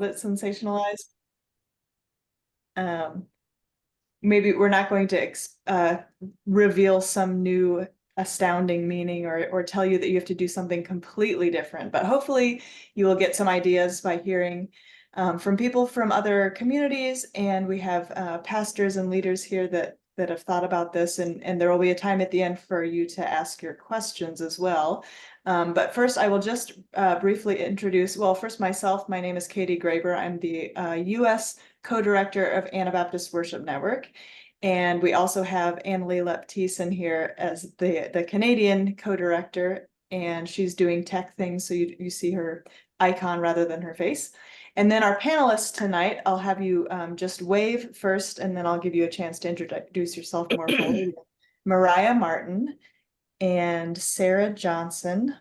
bit sensationalized. Maybe we're not going to reveal some new astounding meaning or tell you that you have to do something completely different, but hopefully you will get some ideas by hearing from people from other communities, and we have pastors and leaders here that have thought about this, and there will be a time at the end for you to ask your questions as well. But first I will just briefly introduce, well, first myself. My name is Katie Graber. I'm the US co-director of Anabaptist Worship Network. And we also have Annalie Leptison here as the Canadian co-director, and she's doing tech things, so you see her icon rather than her face. And then our panelists tonight, I'll have you just wave first, and then I'll give you a chance to introduce yourself more fully. Mariah Martin and Sarah Johnson,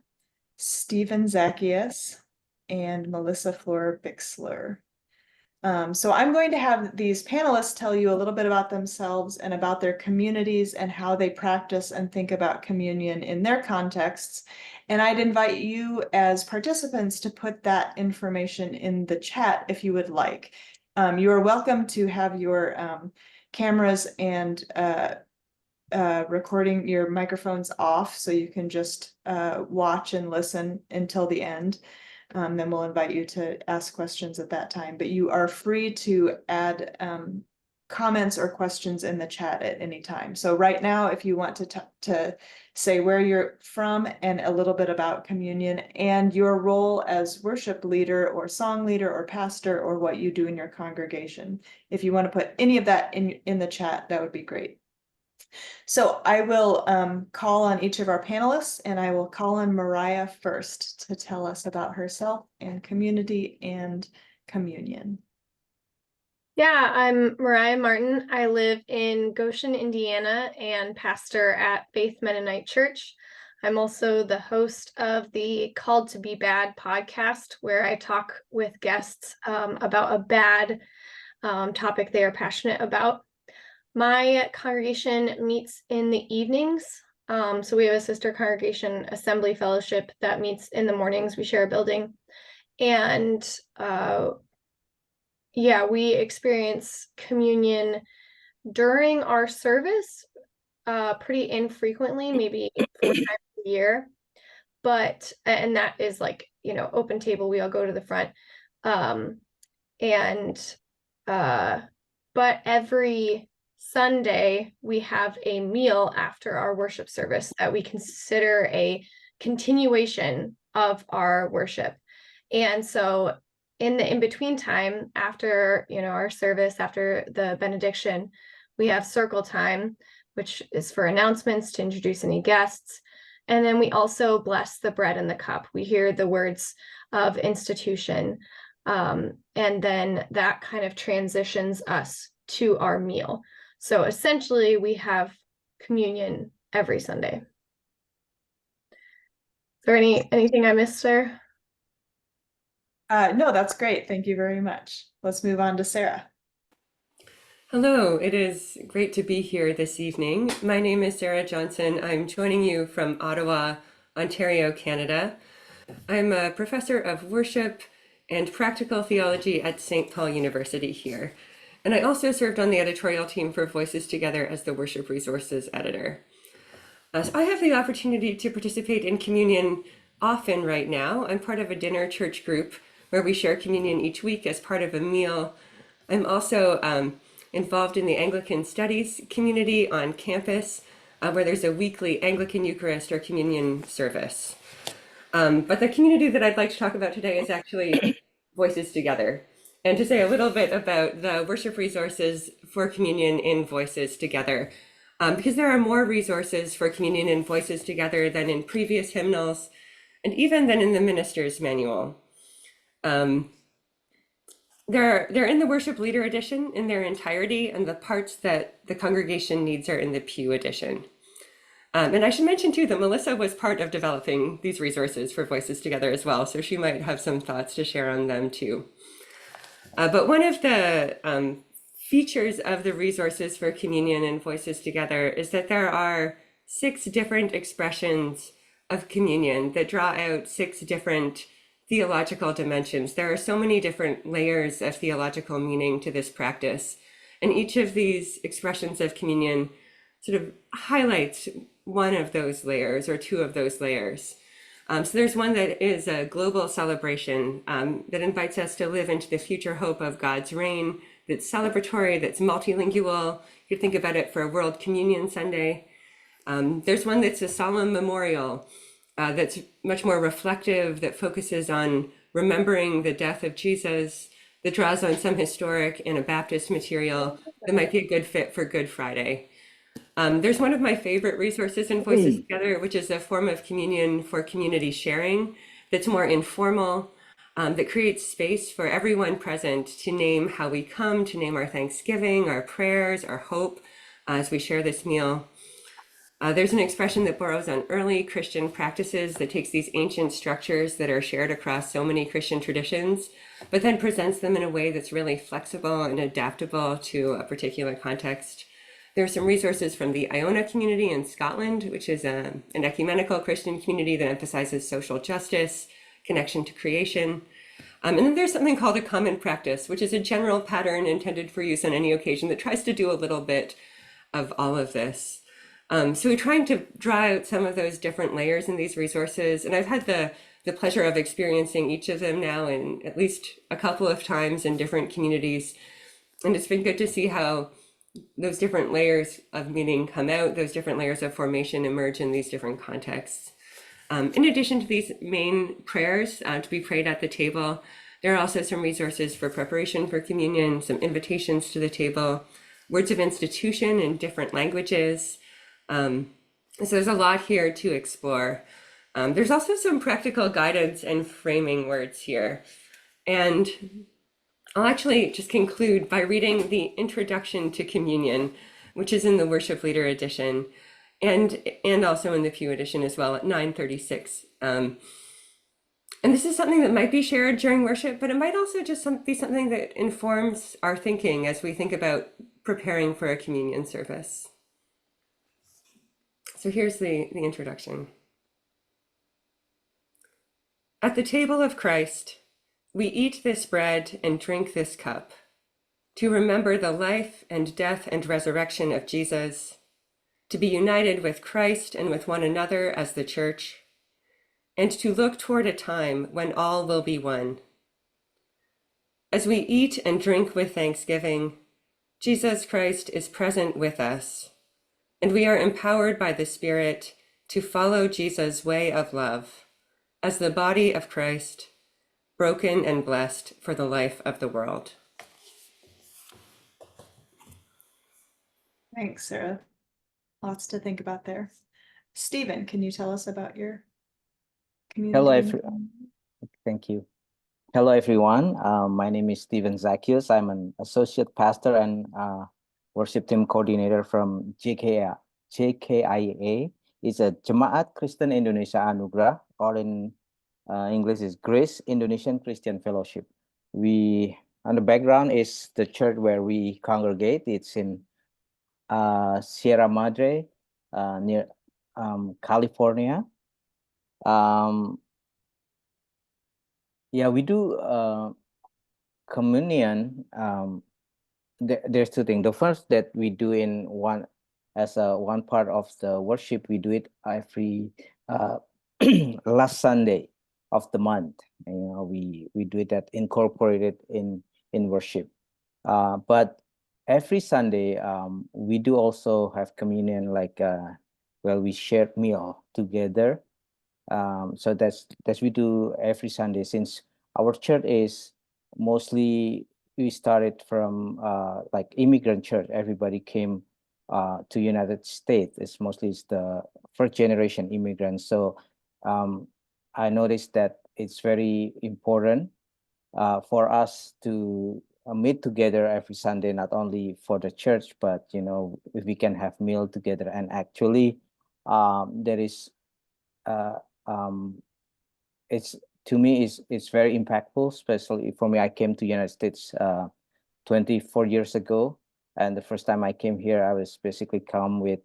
Stephen Zaccheus, and Melissa Florer-Bixler. So I'm going to have these panelists tell you a little bit about themselves and about their communities and how they practice and think about communion in their contexts. And I'd invite you as participants to put that information in the chat if you would like. You are welcome to have your cameras and recording your microphones off, so you can just watch and listen until the end. Then we'll invite you to ask questions at that time, but you are free to add comments or questions in the chat at any time. So right now, if you want to say where you're from and a little bit about communion and your role as worship leader or song leader or pastor or what you do in your congregation, if you want to put any of that in the chat, that would be great. So I will call on each of our panelists, and I will call on Mariah first to tell us about herself and community and communion. Yeah, I'm Mariah Martin. I live in Goshen, Indiana, and pastor at Faith Mennonite Church. I'm also the host of the Called to Be Bad podcast, where I talk with guests about a bad topic they are passionate about. My congregation meets in the evenings. So we have a sister congregation, Assembly Fellowship, that meets in the mornings. We share a building. And yeah, we experience communion during our service pretty infrequently, maybe 4 times a year. And that is like, open table, we all go to the front. But every Sunday, we have a meal after our worship service that we consider a continuation of our worship. And so in the in-between time, after our service, after the benediction, we have circle time, which is for announcements to introduce any guests. And then we also bless the bread and the cup. We hear the words of institution. And then that kind of transitions us to our meal. So essentially, we have communion every Sunday. Is there anything I missed there? No, that's great. Thank you very much. Let's move on to Sarah. Hello, it is great to be here this evening. My name is Sarah Johnson. I'm joining you from Ottawa, Ontario, Canada. I'm a professor of worship and practical theology at St. Paul University here. And I also served on the editorial team for Voices Together as the Worship Resources editor. So I have the opportunity to participate in communion often right now. I'm part of a dinner church group where we share communion each week as part of a meal. I'm also involved in the Anglican Studies community on campus, where there's a weekly Anglican Eucharist or communion service. But the community that I'd like to talk about today is actually Voices Together. And to say a little bit about the worship resources for communion in Voices Together, because there are more resources for communion in Voices Together than in previous hymnals, and even than in the Minister's Manual. They're in the Worship Leader edition in their entirety, and the parts that the congregation needs are in the Pew edition. And I should mention too that Melissa was part of developing these resources for Voices Together as well, so she might have some thoughts to share on them too. But one of the features of the resources for communion and Voices Together is that there are 6 different expressions of communion that draw out 6 different theological dimensions. There are so many different layers of theological meaning to this practice. And each of these expressions of communion sort of highlights one of those layers or two of those layers. So there's one that is a global celebration that invites us to live into the future hope of God's reign, that's celebratory, that's multilingual. You could think about it for a World Communion Sunday. There's one that's a solemn memorial that's much more reflective, that focuses on remembering the death of Jesus, that draws on some historic Anabaptist material that might be a good fit for Good Friday. There's one of my favorite resources in Voices Together, which is a form of communion for community sharing that's more informal, that creates space for everyone present to name how we come, to name our thanksgiving, our prayers, our hope as we share this meal. There's an expression that borrows on early Christian practices that takes these ancient structures that are shared across so many Christian traditions, but then presents them in a way that's really flexible and adaptable to a particular context. There are some resources from the Iona community in Scotland, which is an ecumenical Christian community that emphasizes social justice, connection to creation. And then there's something called a common practice, which is a general pattern intended for use on any occasion that tries to do a little bit of all of this. So we're trying to draw out some of those different layers in these resources. And I've had the pleasure of experiencing each of them now in at least a couple of times in different communities. And it's been good to see how those different layers of meaning come out, those different layers of formation emerge in these different contexts. In addition to these main prayers to be prayed at the table, there are also some resources for preparation for communion, some invitations to the table, words of institution in different languages. So there's a lot here to explore. There's also some practical guidance and framing words here. And I'll actually just conclude by reading the Introduction to Communion, which is in the Worship Leader edition, and also in the Pew edition as well at 936. And this is something that might be shared during worship, but it might also just be something that informs our thinking as we think about preparing for a communion service. So here's the introduction. At the table of Christ, we eat this bread and drink this cup to remember the life and death and resurrection of Jesus, to be united with Christ and with one another as the church, and to look toward a time when all will be one. As we eat and drink with thanksgiving, Jesus Christ is present with us, and we are empowered by the Spirit to follow Jesus' way of love as the body of Christ, broken and blessed for the life of the world. Thanks, Sarah. Lots to think about there. Stephen, can you tell us about your community? Hello, thank you. Hello, everyone. My name is Stephen Zaccheus. I'm an associate pastor and worship team coordinator from JKIA. It's a Jemaat Kristen Indonesia Anugerah, or in English is Grace Indonesian Christian Fellowship. On the background is the church where we congregate. It's in Sierra Madre, near California. Yeah, we do communion. There's two things. The first that we do in one part of the worship, we do it every last Sunday of the month. We do it that incorporated in worship. But every Sunday, we do also have communion, like we share meal together. So that's we do every Sunday, since our church is mostly, we started from like immigrant church. Everybody came to United States. It's the first generation immigrants. So I noticed that it's very important for us to meet together every Sunday, not only for the church, but if we can have meal together. And actually there is it's, to me, it's very impactful, especially for me. I came to United States 24 years ago, and the first time I came here, I was basically come with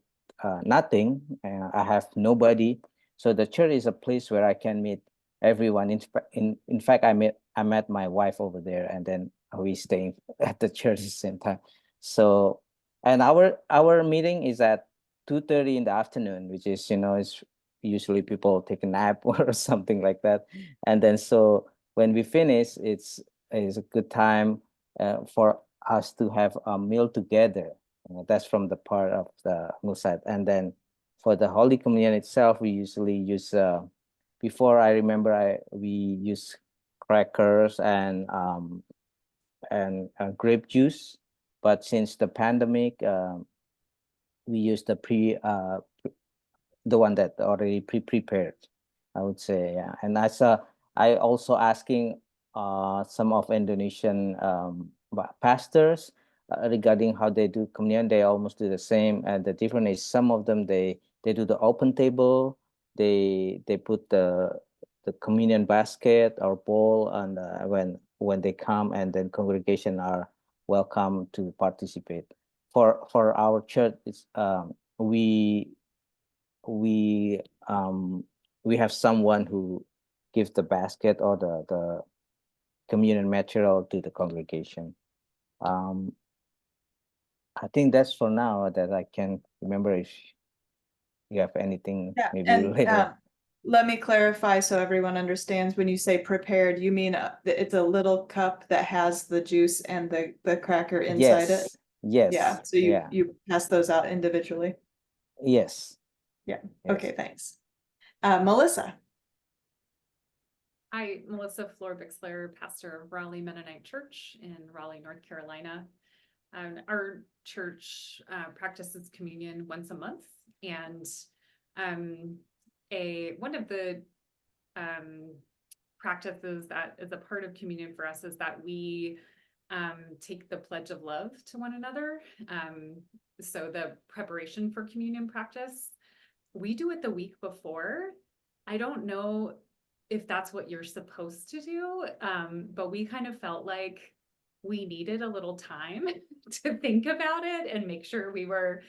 nothing. I have nobody. So the church is a place where I can meet everyone. In fact, I met my wife over there, and then we staying at the church at the same time. So, and our meeting is at 2:30 in the afternoon, which is, is usually people take a nap or something like that. And then so when we finish, it's a good time for us to have a meal together. That's from the part of the Musad. And then for the Holy Communion itself, we usually use before, I remember we use crackers and grape juice, but since the pandemic, we use the one that already prepared, I would say. Yeah. And I also asking some of Indonesian pastors regarding how they do communion. They almost do the same, and the difference is some of them they do the open table. They put the communion basket or bowl, and when they come, and then congregation are welcome to participate. For our church, it's we we have someone who gives the basket or the communion material to the congregation. I think that's for now that I can remember. If you have anything Yeah, maybe and later. let me clarify so everyone understands. When you say prepared, you mean it's a little cup that has the juice and the cracker inside it? Yes, Yeah, so yeah, you pass those out individually. yes, Yeah. yes. Okay, thanks. Melissa. Hi, Melissa Florer-Bixler, pastor of Raleigh Mennonite Church in Raleigh, North Carolina. Our church practices communion once a month, and one of the practices that is a part of communion for us is that we take the pledge of love to one another. So the preparation for communion practice, we do it the week before. I don't know if that's what you're supposed to do, but we kind of felt like we needed a little time to think about it and make sure we were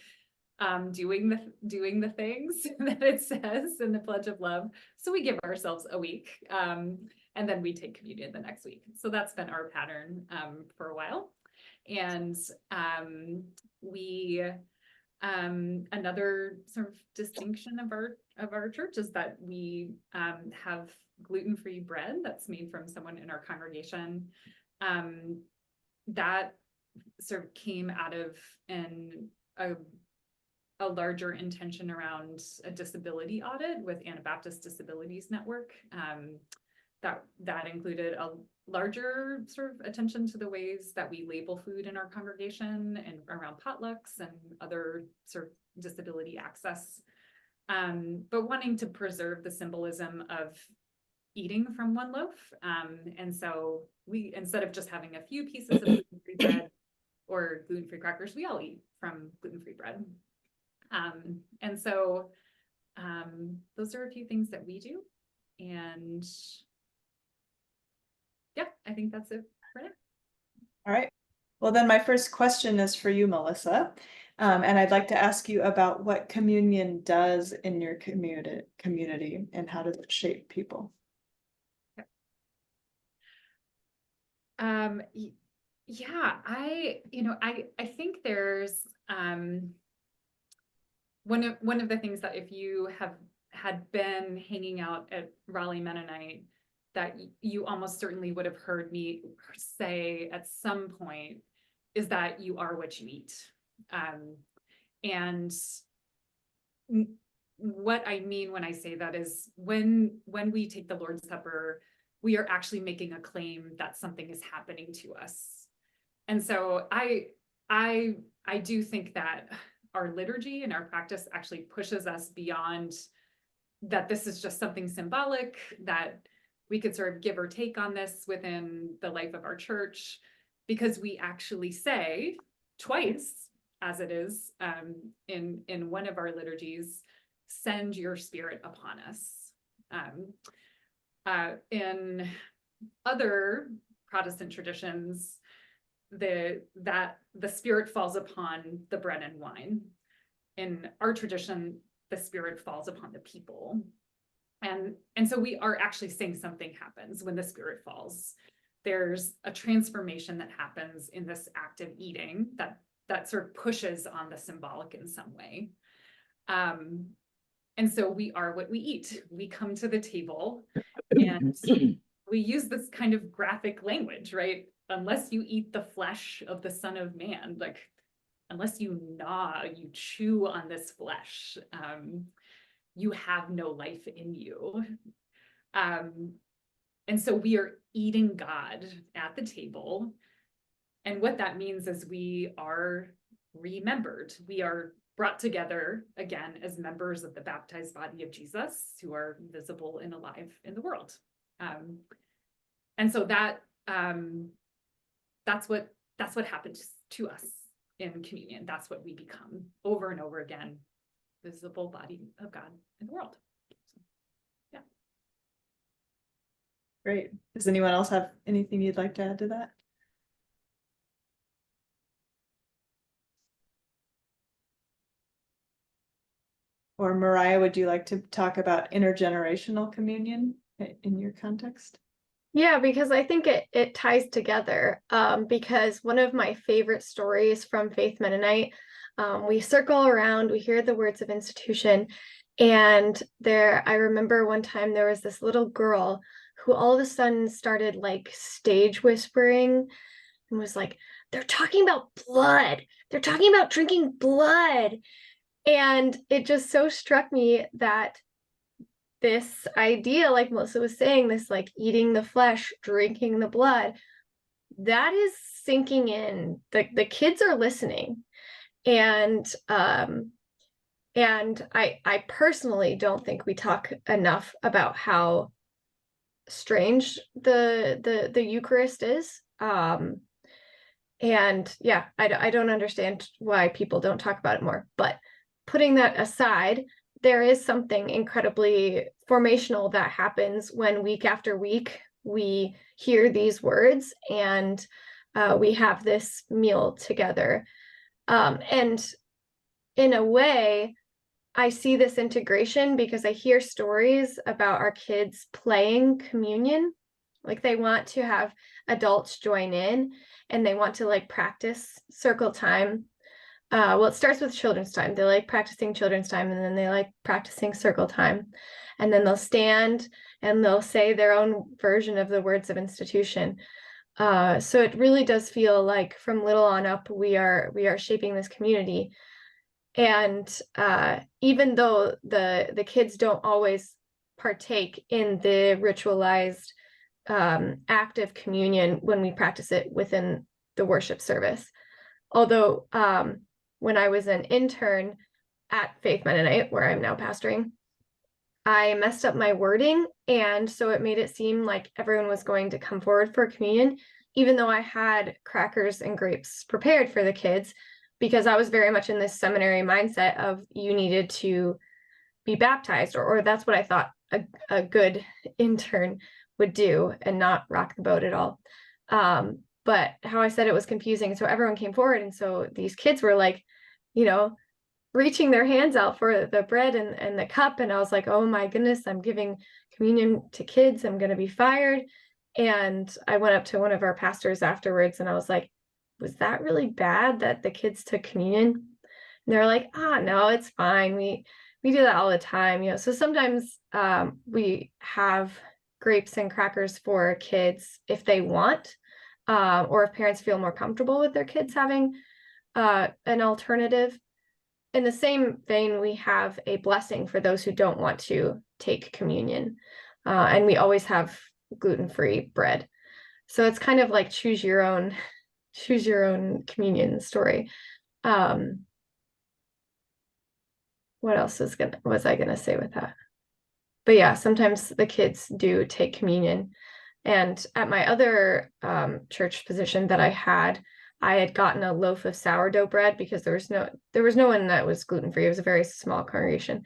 doing the things that it says in the Pledge of Love. So we give ourselves a week, and then we take communion the next week. So that's been our pattern for a while. And another sort of distinction of our church is that we have gluten-free bread that's made from someone in our congregation. That sort of came out of a larger intention around a disability audit with Anabaptist Disabilities Network. That included a larger sort of attention to the ways that we label food in our congregation and around potlucks and other sort of disability access, but wanting to preserve the symbolism of eating from one loaf. And so we, instead of just having a few pieces of gluten-free bread or gluten-free crackers, we all eat from gluten-free bread. And so those are a few things that we do. And yeah, I think that's it for now. All right. Well, then my first question is for you, Melissa. And I'd like to ask you about what communion does in your community and how does it shape people? Yeah, I think there's one of the things that if you had been hanging out at Raleigh Mennonite, that you almost certainly would have heard me say at some point is that you are what you eat. And what I mean when I say that is when we take the Lord's Supper, we are actually making a claim that something is happening to us. And so I do think that our liturgy and our practice actually pushes us beyond that. This is just something symbolic that we could sort of give or take on this within the life of our church, because we actually say twice, as it is in one of our liturgies, send your spirit upon us. In other Protestant traditions, the spirit falls upon the bread and wine. In our tradition, the spirit falls upon the people. And so we are actually saying something happens when the Spirit falls. There's a transformation that happens in this act of eating that sort of pushes on the symbolic in some way. And so we are what we eat. We come to the table and we use this kind of graphic language, right? Unless you eat the flesh of the Son of Man, like unless you gnaw, you chew on this flesh, you have no life in you. And so we are eating God at the table. And what that means is we are remembered. We are brought together again as members of the baptized body of Jesus, who are visible and alive in the world. And so that's what happens to us in communion. That's what we become over and over again, visible body of God in the world. So, yeah. Great. Does anyone else have anything you'd like to add to that? Or Mariah, would you like to talk about intergenerational communion in your context? Yeah, because I think it ties together. Because one of my favorite stories from Faith Mennonite, we circle around, we hear the words of institution, and I remember one time there was this little girl who all of a sudden started like stage whispering and was like, "They're talking about blood. They're talking about drinking blood." And it just so struck me that this idea, like Melissa was saying, this like eating the flesh, drinking the blood, that is sinking in. The kids are listening. And I personally don't think we talk enough about how strange the Eucharist is. And yeah, I don't understand why people don't talk about it more. But putting that aside, there is something incredibly formational that happens when week after week we hear these words and we have this meal together. And in a way, I see this integration because I hear stories about our kids playing communion. Like they want to have adults join in and they want to like practice circle time. Well, it starts with children's time. They like practicing children's time and then they like practicing circle time. And then they'll stand and they'll say their own version of the words of institution. So it really does feel like from little on up, we are shaping this community. And even though the kids don't always partake in the ritualized act of communion when we practice it within the worship service, although when I was an intern at Faith Mennonite, where I'm now pastoring, I messed up my wording. And so it made it seem like everyone was going to come forward for communion, even though I had crackers and grapes prepared for the kids, because I was very much in this seminary mindset of you needed to be baptized, or that's what I thought a good intern would do and not rock the boat at all. But how I said it was confusing. So everyone came forward. And so these kids were like, reaching their hands out for the bread and the cup. And I was like, oh my goodness, I'm giving communion to kids. I'm going to be fired. And I went up to one of our pastors afterwards and I was like, was that really bad that the kids took communion? And they're like, no, it's fine. We do that all the time. So sometimes we have grapes and crackers for kids if they want. Or if parents feel more comfortable with their kids having an alternative. In the same vein, we have a blessing for those who don't want to take communion. And we always have gluten-free bread. So it's kind of like choose your own communion story. What else was I gonna say with that? But yeah, sometimes the kids do take communion. And at my other church position that I had gotten a loaf of sourdough bread because there was no one that was gluten-free. It was a very small congregation.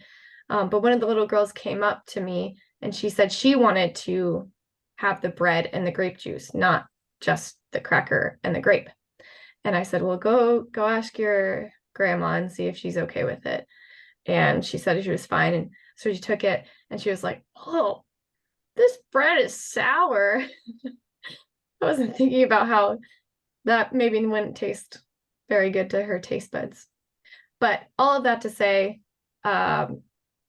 But one of the little girls came up to me and she said she wanted to have the bread and the grape juice, not just the cracker and the grape. And I said, well, go ask your grandma and see if she's okay with it. And she said she was fine. And So she took it and she was like, oh, this bread is sour. I wasn't thinking about how that maybe wouldn't taste very good to her taste buds. But all of that to say,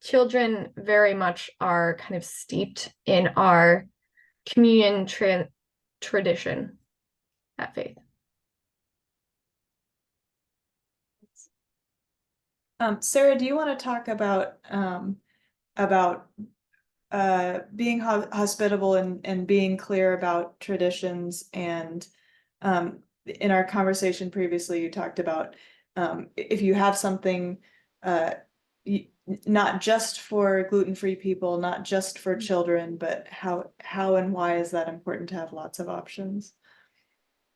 children very much are kind of steeped in our communion tradition at Faith. Sarah, do you want to talk about being hospitable and being clear about traditions? And in our conversation previously, you talked about if you have something not just for gluten-free people, not just for children, but how and why is that important to have lots of options?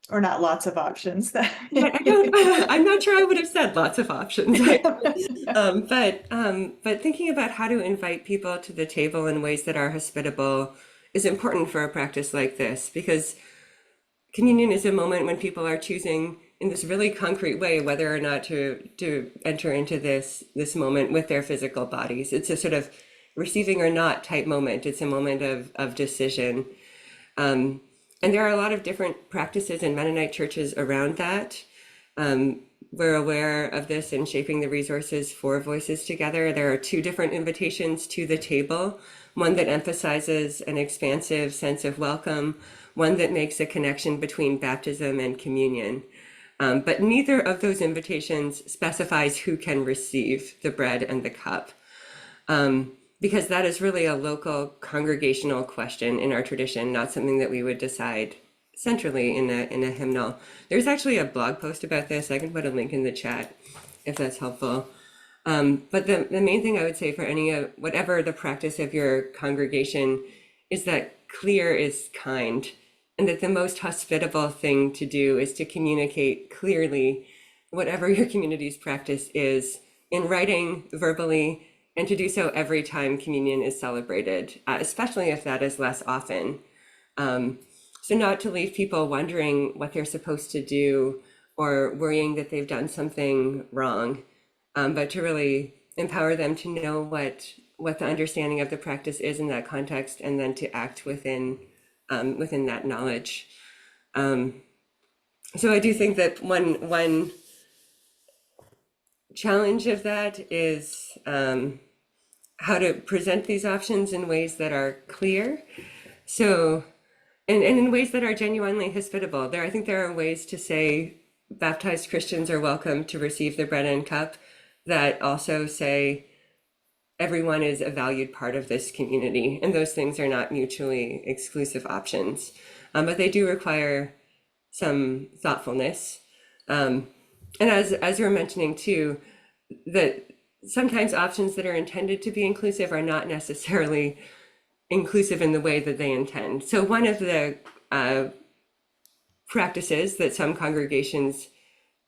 Or not lots of options. I'm not sure I would have said lots of options. But thinking about how to invite people to the table in ways that are hospitable is important for a practice like this, because communion is a moment when people are choosing in this really concrete way whether or not to enter into this moment with their physical bodies. It's a sort of receiving or not type moment. It's a moment of decision. And there are a lot of different practices in Mennonite churches around that. We're aware of this in Shaping the Resources for Voices Together. There are 2 different invitations to the table, one that emphasizes an expansive sense of welcome, one that makes a connection between baptism and communion. But neither of those invitations specifies who can receive the bread and the cup. Because that is really a local congregational question in our tradition, not something that we would decide centrally in a hymnal. There's actually a blog post about this. I can put a link in the chat if that's helpful. But the main thing I would say for whatever the practice of your congregation is that clear is kind, and that the most hospitable thing to do is to communicate clearly whatever your community's practice is in writing, verbally, and to do so every time communion is celebrated, especially if that is less often. So not to leave people wondering what they're supposed to do or worrying that they've done something wrong, but to really empower them to know what the understanding of the practice is in that context, and then to act within that knowledge. So I do think that one challenge of that is how to present these options in ways that are clear. So, and in ways that are genuinely hospitable. I think there are ways to say baptized Christians are welcome to receive the bread and cup that also say everyone is a valued part of this community, and those things are not mutually exclusive options. But they do require some thoughtfulness. And as you're mentioning too, that sometimes options that are intended to be inclusive are not necessarily inclusive in the way that they intend. So one of the practices that some congregations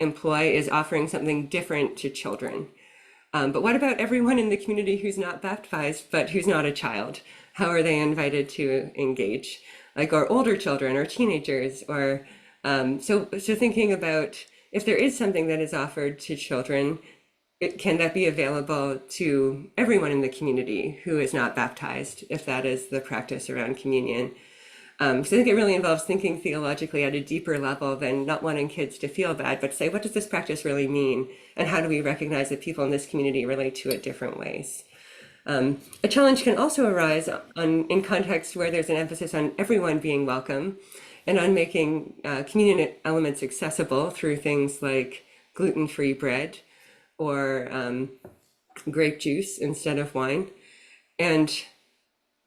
employ is offering something different to children. But what about everyone in the community who's not baptized, but who's not a child? How are they invited to engage? Like, or older children or teenagers, or so thinking about if there is something that is offered to children, can that be available to everyone in the community who is not baptized, if that is the practice around communion? So I think it really involves thinking theologically at a deeper level than not wanting kids to feel bad, but to say, what does this practice really mean? And how do we recognize that people in this community relate to it different ways? A challenge can also arise in context where there's an emphasis on everyone being welcome and on making communion elements accessible through things like gluten-free bread or grape juice instead of wine. And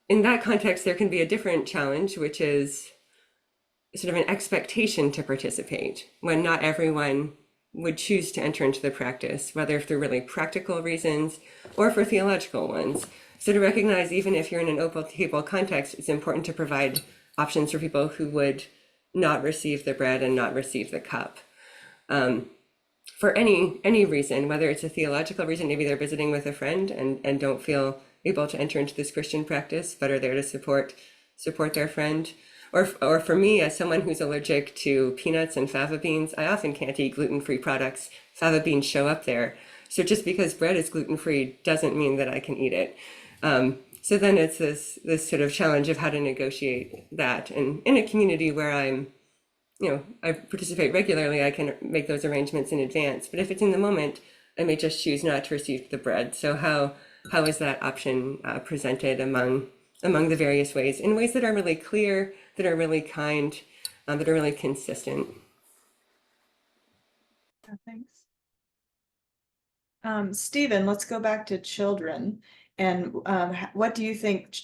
in that context, there can be a different challenge, which is sort of an expectation to participate when not everyone would choose to enter into the practice, whether for really practical reasons or for theological ones. So to recognize, even if you're in an open table context, it's important to provide options for people who would not receive the bread and not receive the cup. For any reason, whether it's a theological reason, maybe they're visiting with a friend and don't feel able to enter into this Christian practice, but are there to support their friend. Or for me, as someone who's allergic to peanuts and fava beans, I often can't eat gluten-free products. Fava beans show up there. So just because bread is gluten-free doesn't mean that I can eat it. So then it's this sort of challenge of how to negotiate that. And in a community where I participate regularly, I can make those arrangements in advance. But if it's in the moment, I may just choose not to receive the bread. So how is that option presented among the various ways, in ways that are really clear, that are really kind, that are really consistent? Thanks. Stephen, let's go back to children. And what do you think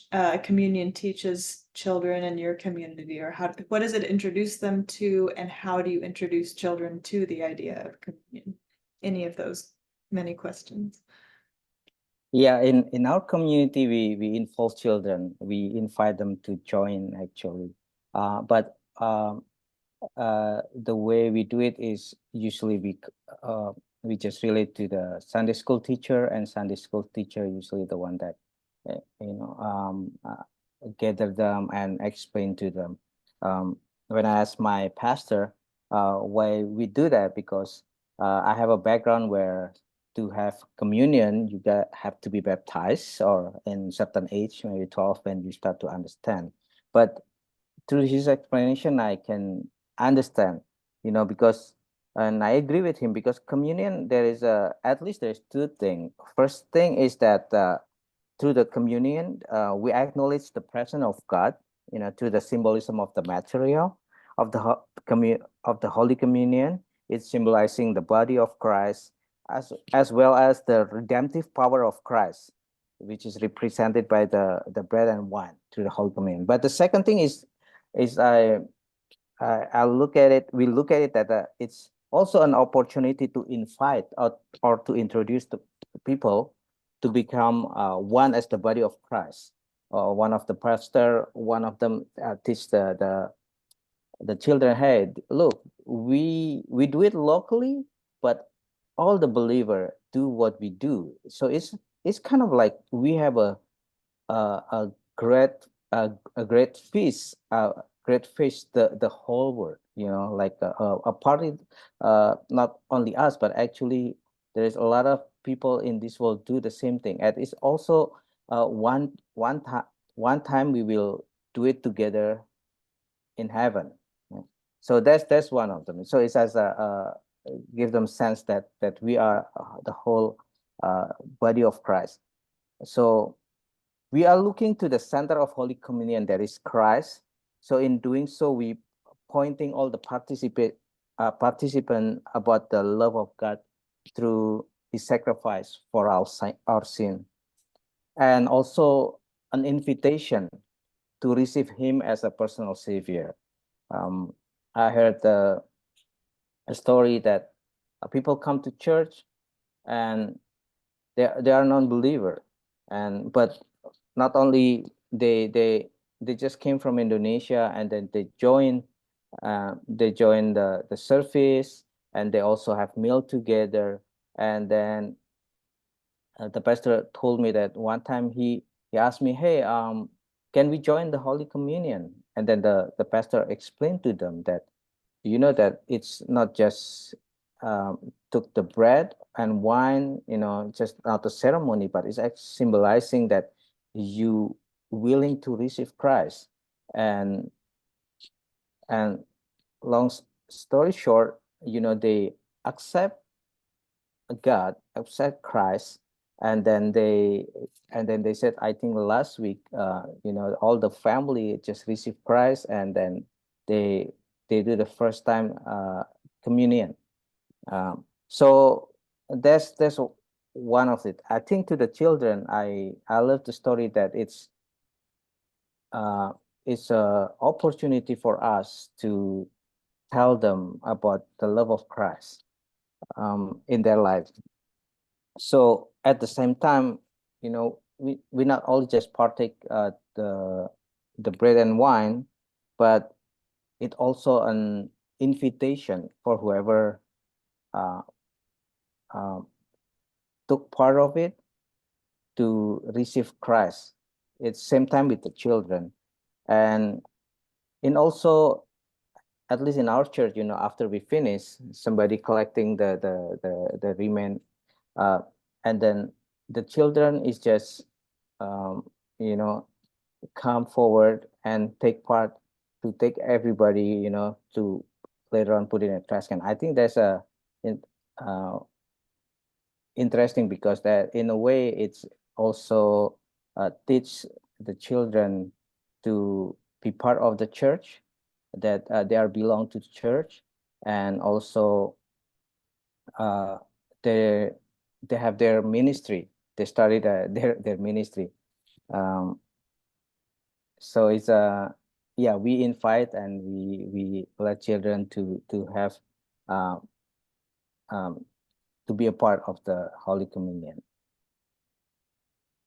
communion teaches children in your community, or what does it introduce them to, and how do you introduce children to the idea of communion? Any of those many questions. Yeah, in our community, we involve children. We invite them to join actually. But the way we do it is usually we just relate to the Sunday school teacher, and Sunday school teacher usually the one that gather them and explain to them. When I asked my pastor why we do that, because I have a background where to have communion you have to be baptized, or in certain age, maybe 12, when you start to understand. But through his explanation, I can understand, because, and I agree with him, because communion, at least there's two things. First thing is that through the communion, we acknowledge the presence of God, through the symbolism of the material of the Holy Communion. It's symbolizing the body of Christ, as well as the redemptive power of Christ, which is represented by the bread and wine through the Holy Communion. But the second thing is I look at it. We look at it that it's also an opportunity to invite or to introduce the people to become one as the body of Christ. One of the pastor, one of them teach the children, hey, look, we do it locally, but all the believer do what we do. So it's kind of like we have a great feast, the whole world, like a party, not only us, but actually there is a lot of people in this world do the same thing. And it's also one time we will do it together in heaven. So that's one of them. So it's as a give them sense that we are the whole body of Christ. So we are looking to the center of Holy Communion, that is Christ. So in doing so, we pointing all the participant about the love of God through His sacrifice for our sin, and also an invitation to receive Him as a personal Savior. I heard a story that people come to church and they are non-believer, but not only they just came from Indonesia, and then they join the service, and they also have meal together. And then the pastor told me that one time he asked me, hey, can we join the Holy Communion? And then the pastor explained to them that that it's not just took the bread and wine, just not the ceremony, but it's actually symbolizing that you willing to receive Christ. And long story short, they accept God, accept Christ, and then they said, I think last week, all the family just received Christ, and then they do the first time communion. So that's one of it. I think to the children, I love the story that it's a opportunity for us to tell them about the love of Christ in their lives. So at the same time, we not only just partake the bread and wine, but it also an invitation for whoever took part of it to receive Christ. It's same time with the children, and also, at least in our church, after we finish, somebody collecting the remain, and then the children is just you know, come forward and take part, to take everybody, to later on put in a trash can. I think that's uh, interesting, because that in a way it's also teach the children to be part of the church, that they are belong to the church, and also uh, they they have their ministry. They started their ministry. Um, so it's yeah, we invite and we let children to have uh, um, to be a part of the Holy Communion.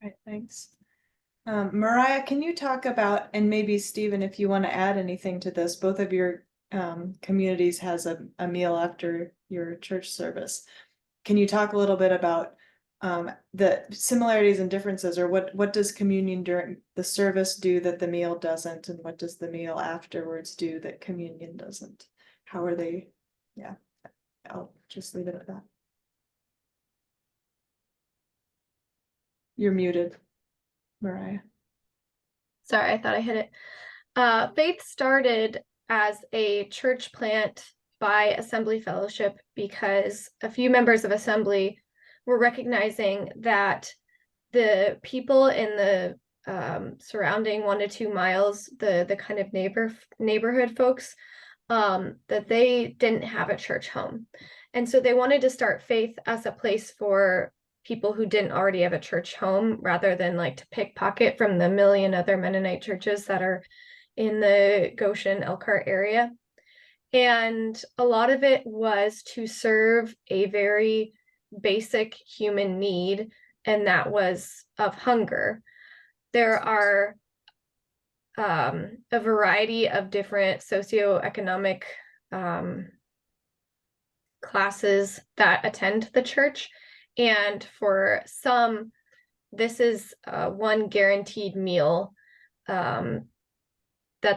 Right, thanks. Mariah, can you talk about, and maybe Stephen, if you want to add anything to this, both of your communities has a meal after your church service. Can you talk a little bit about the similarities and differences, or what does communion during the service do that the meal doesn't, and what does the meal afterwards do that communion doesn't? How are they? Yeah, I'll just leave it at that. You're muted, Mariah. Sorry, I thought I hit it. Faith started as a church plant by Assembly Fellowship because a few members of Assembly were recognizing that the people in the surrounding 1 to 2 miles, the kind of neighborhood folks, that they didn't have a church home. And so they wanted to start Faith as a place for people who didn't already have a church home, rather than like to pickpocket from the million other Mennonite churches that are in the Goshen Elkhart area. And a lot of it was to serve a very basic human need, and that was of hunger. There are a variety of different socioeconomic classes that attend the church. And for some, this is one guaranteed meal that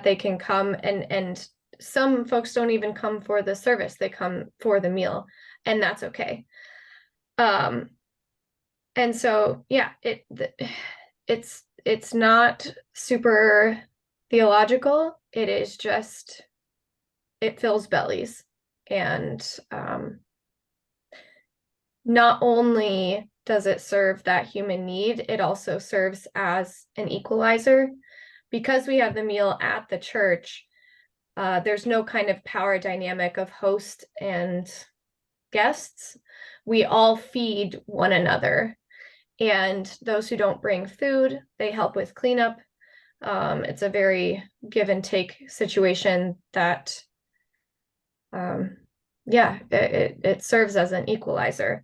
they can come, and some folks don't even come for the service, they come for the meal, and that's okay. And so, yeah, it's not super theological. It is just, it fills bellies. And not only does it serve that human need, it also serves as an equalizer. Because we have the meal at the church, there's no kind of power dynamic of host and guests. We all feed one another. And those who don't bring food, they help with cleanup. It's a very give and take situation that, yeah, it serves as an equalizer.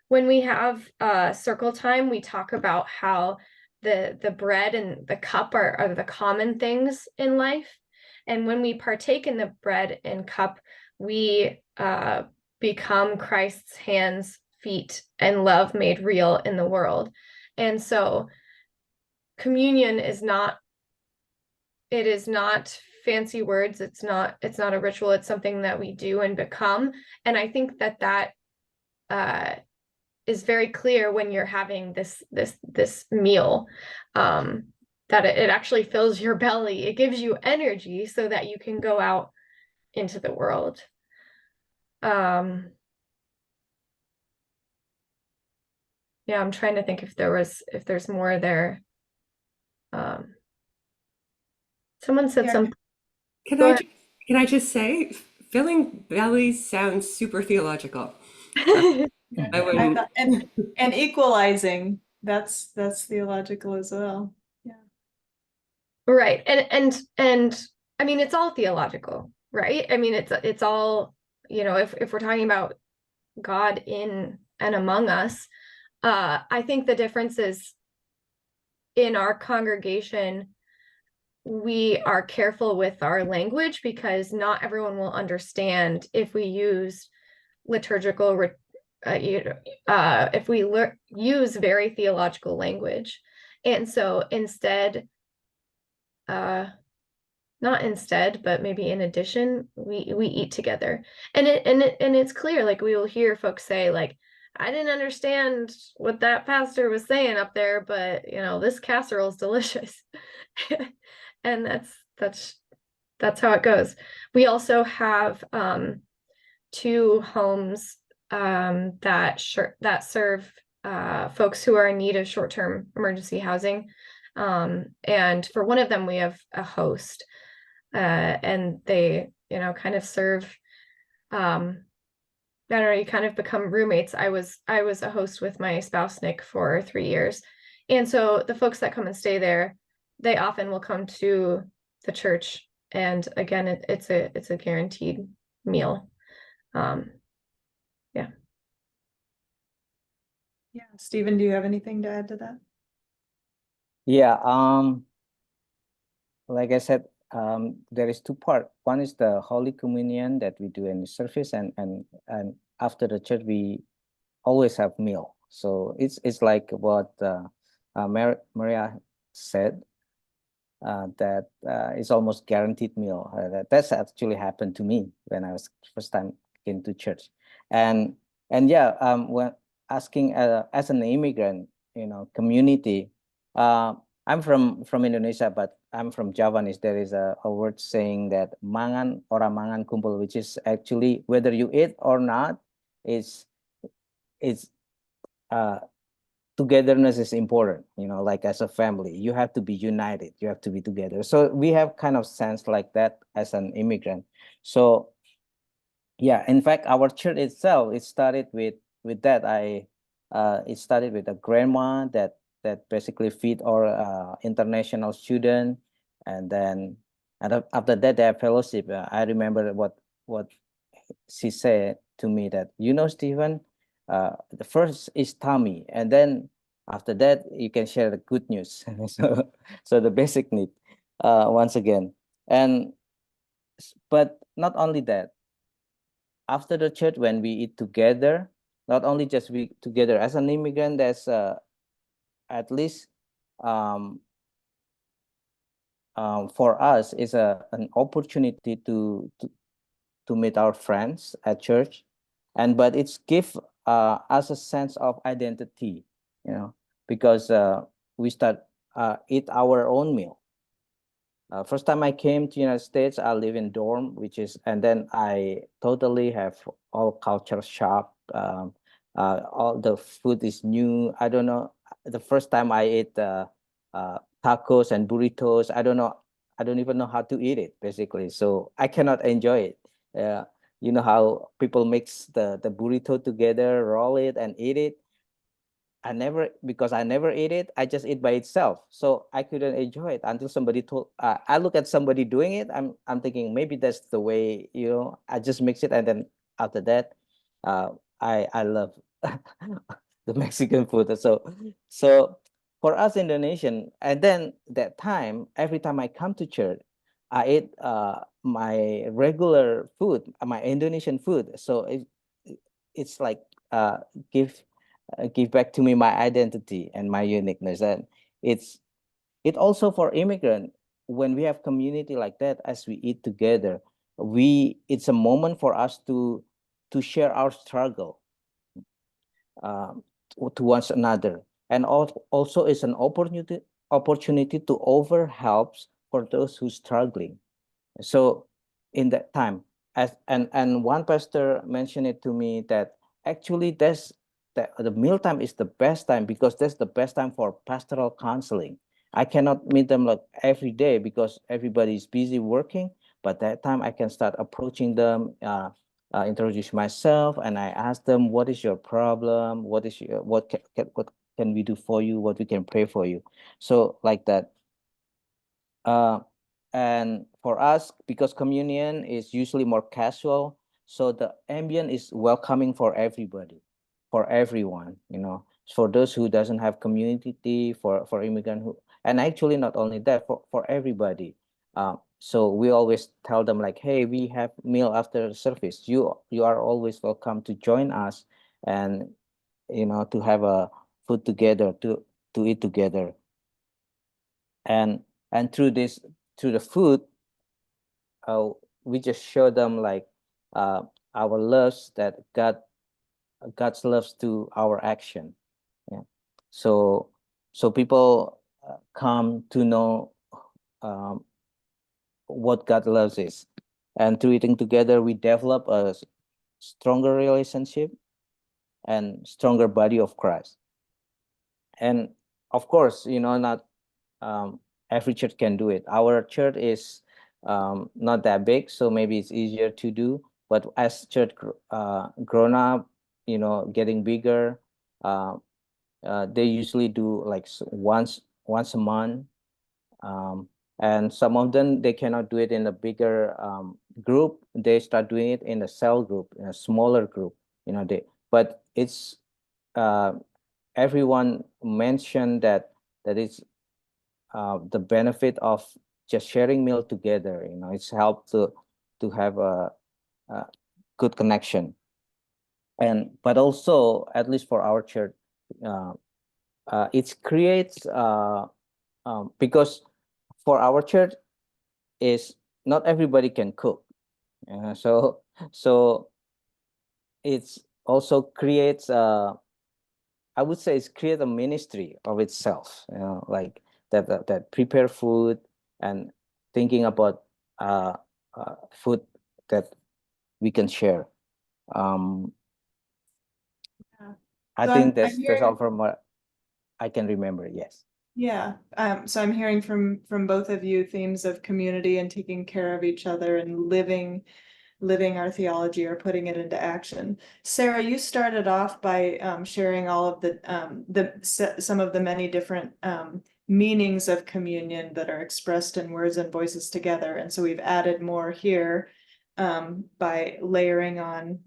When we have circle time, we talk about how the bread and the cup are the common things in life. And when we partake in the bread and cup, we become Christ's hands, feet, and love made real in the world. And so communion is not, it is not fancy words. It's not a ritual. It's something that we do and become. And I think that is very clear when you're having this meal, that it actually fills your belly. It gives you energy so that you can go out into the world. Yeah, I'm trying to think if there's more there. Someone said something. Can I just say, filling bellies sounds super theological. I wouldn't. And equalizing, that's theological as well. Yeah. Right. And I mean, it's all theological, right? I mean, it's all, if we're talking about God in and among us, I think the difference is in our congregation, we are careful with our language because not everyone will understand if we use liturgical, if we use very theological language. And so instead, not instead, but maybe in addition, we eat together. And it's clear, like we will hear folks say like, I didn't understand what that pastor was saying up there, but you know, this casserole is delicious. And that's how it goes. We also have two homes that serve folks who are in need of short-term emergency housing. And for one of them, we have a host, and they, you know, kind of serve. I don't know, you kind of become roommates. I was a host with my spouse Nick for 3 years, and so the folks that come and stay there, they often will come to the church, and again, it's a guaranteed meal. Yeah. Yeah, Stephen, do you have anything to add to that? Yeah, like I said, there is two parts. One is the Holy Communion that we do in the service, and after the church we always have meal. So it's like what Maria said, that it's almost guaranteed meal. That's actually happened to me when I was first time came to church, and yeah, when asking as an immigrant, you know, community. I'm from Indonesia, but I'm from Javanese. There is a word saying that mangan ora mangan kumpul, which is actually whether you eat or not, is togetherness is important, you know, like as a family, you have to be united, you have to be together. So we have kind of sense like that as an immigrant. So yeah, in fact, our church itself, it started with that. It started with a grandma that basically feed our international student, and then after that they have fellowship. I remember what she said to me, that, you know, Stephen, the first is Tommy, and then after that you can share the good news. So the basic need, once again. And but not only that, after the church, when we eat together, not only just we together as an immigrant, there's at least for us is an opportunity to meet our friends at church, and but it's give us a sense of identity, you know, because we start eat our own meal. First time I came to United States, I live in dorm, which is, and then I totally have all culture shock. All the food is new. I don't know. The first time I ate tacos and burritos, I don't know. I don't even know how to eat it, basically. So I cannot enjoy it. You know how people mix the burrito together, roll it, and eat it. Because I never ate it, I just eat by itself. So I couldn't enjoy it until somebody told, I look at somebody doing it. I'm thinking maybe that's the way, you know, I just mix it. And then after that, I love the Mexican food. So for us Indonesian, and then that time, every time I come to church, I ate my regular food, my Indonesian food. So it's like give back to me my identity and my uniqueness. And it also for immigrant, when we have community like that, as we eat together, it's a moment for us to share our struggle to one another, and also is an opportunity to offer helps for those who struggling. So in that time, and one pastor mentioned it to me, that actually the mealtime is the best time, because that's the best time for pastoral counseling. I cannot meet them like every day because everybody is busy working, but that time I can start approaching them, introduce myself, and I ask them, what is your problem? What can we do for you? What we can pray for you? So like that. And for us, because communion is usually more casual, so the ambient is welcoming for everybody, for everyone, you know, for those who doesn't have community, for immigrant who, and actually not only that, for everybody. So we always tell them like, hey, we have meal after the service. You are always welcome to join us, and you know, to have a food together, to eat together. And through the food, we just show them like our loves that God God's love to our action. Yeah. So people come to know um, what God loves is, and through eating together, we develop a stronger relationship and stronger body of Christ. And of course, not every church can do it. Our church is not that big, so maybe it's easier to do. But as church grown up, getting bigger, they usually do like once a month. And some of them, they cannot do it in a bigger group. They start doing it in a cell group, in a smaller group. But it's everyone mentioned that it's the benefit of just sharing meal together. It's helped to have a good connection. But also, at least for our church, it creates because for our church is not everybody can cook. So it's also creates I would say it's create a ministry of itself, like that prepare food and thinking about food that we can share. Yeah. I So think I'm that's all hearing, from what I can remember. Yes. yeah. So I'm hearing from both of you themes of community and taking care of each other and living our theology or putting it into action. Sarah, you started off by sharing all of some of the many different meanings of communion that are expressed in words and voices together. And so we've added more here by layering on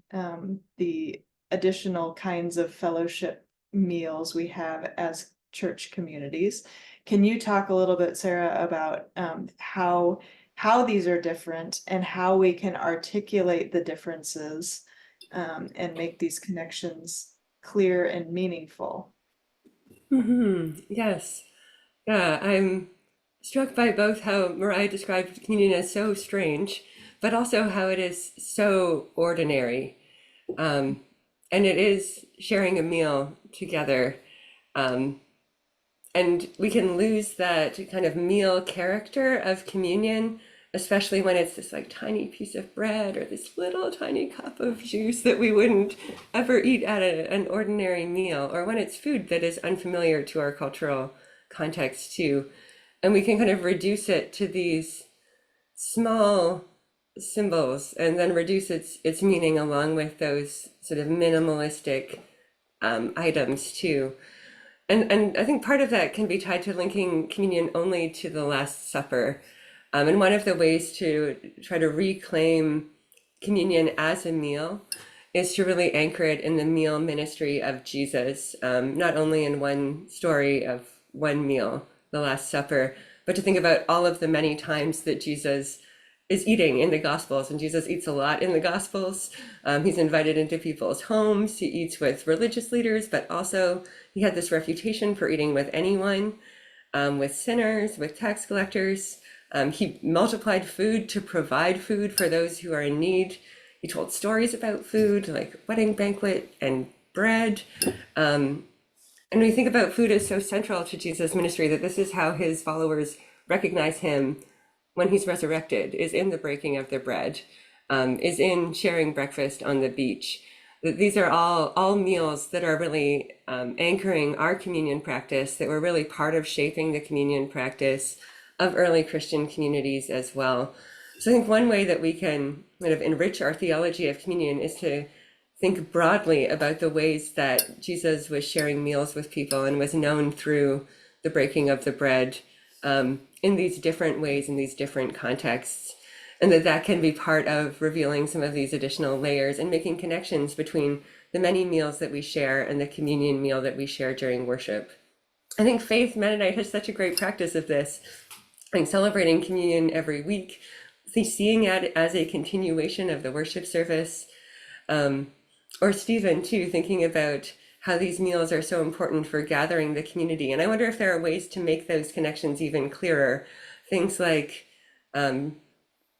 the additional kinds of fellowship meals we have as church communities. Can you talk a little bit, Sarah, about how these are different and how we can articulate the differences and make these connections clear and meaningful? Yes. Yeah, I'm struck by both how Mariah described communion as so strange, but also how it is so ordinary. And it is sharing a meal together. And we can lose that kind of meal character of communion, especially when it's this like tiny piece of bread or this little tiny cup of juice that we wouldn't ever eat at an ordinary meal, or when it's food that is unfamiliar to our cultural context too. And we can kind of reduce it to these small symbols and then reduce its meaning along with those sort of minimalistic items too. And I think part of that can be tied to linking communion only to the Last Supper. And one of the ways to try to reclaim communion as a meal is to really anchor it in the meal ministry of Jesus, not only in one story of one meal, the Last Supper, but to think about all of the many times that Jesus is eating in the Gospels, and Jesus eats a lot in the Gospels. He's invited into people's homes. He eats with religious leaders, but also he had this reputation for eating with anyone, with sinners, with tax collectors. He multiplied food to provide food for those who are in need. He told stories about food, like wedding banquet and bread. And we think about food as so central to Jesus' ministry that this is how his followers recognize him when he's resurrected, is in the breaking of the bread, is in sharing breakfast on the beach. These are all meals that are really anchoring our communion practice, that were really part of shaping the communion practice of early Christian communities as well. So I think one way that we can kind of enrich our theology of communion is to think broadly about the ways that Jesus was sharing meals with people and was known through the breaking of the bread in these different ways, in these different contexts, and that can be part of revealing some of these additional layers and making connections between the many meals that we share and the communion meal that we share during worship. I think Faith Mennonite has such a great practice of this. I think celebrating communion every week, seeing it as a continuation of the worship service, or Stephen too, thinking about how these meals are so important for gathering the community. And I wonder if there are ways to make those connections even clearer. Things like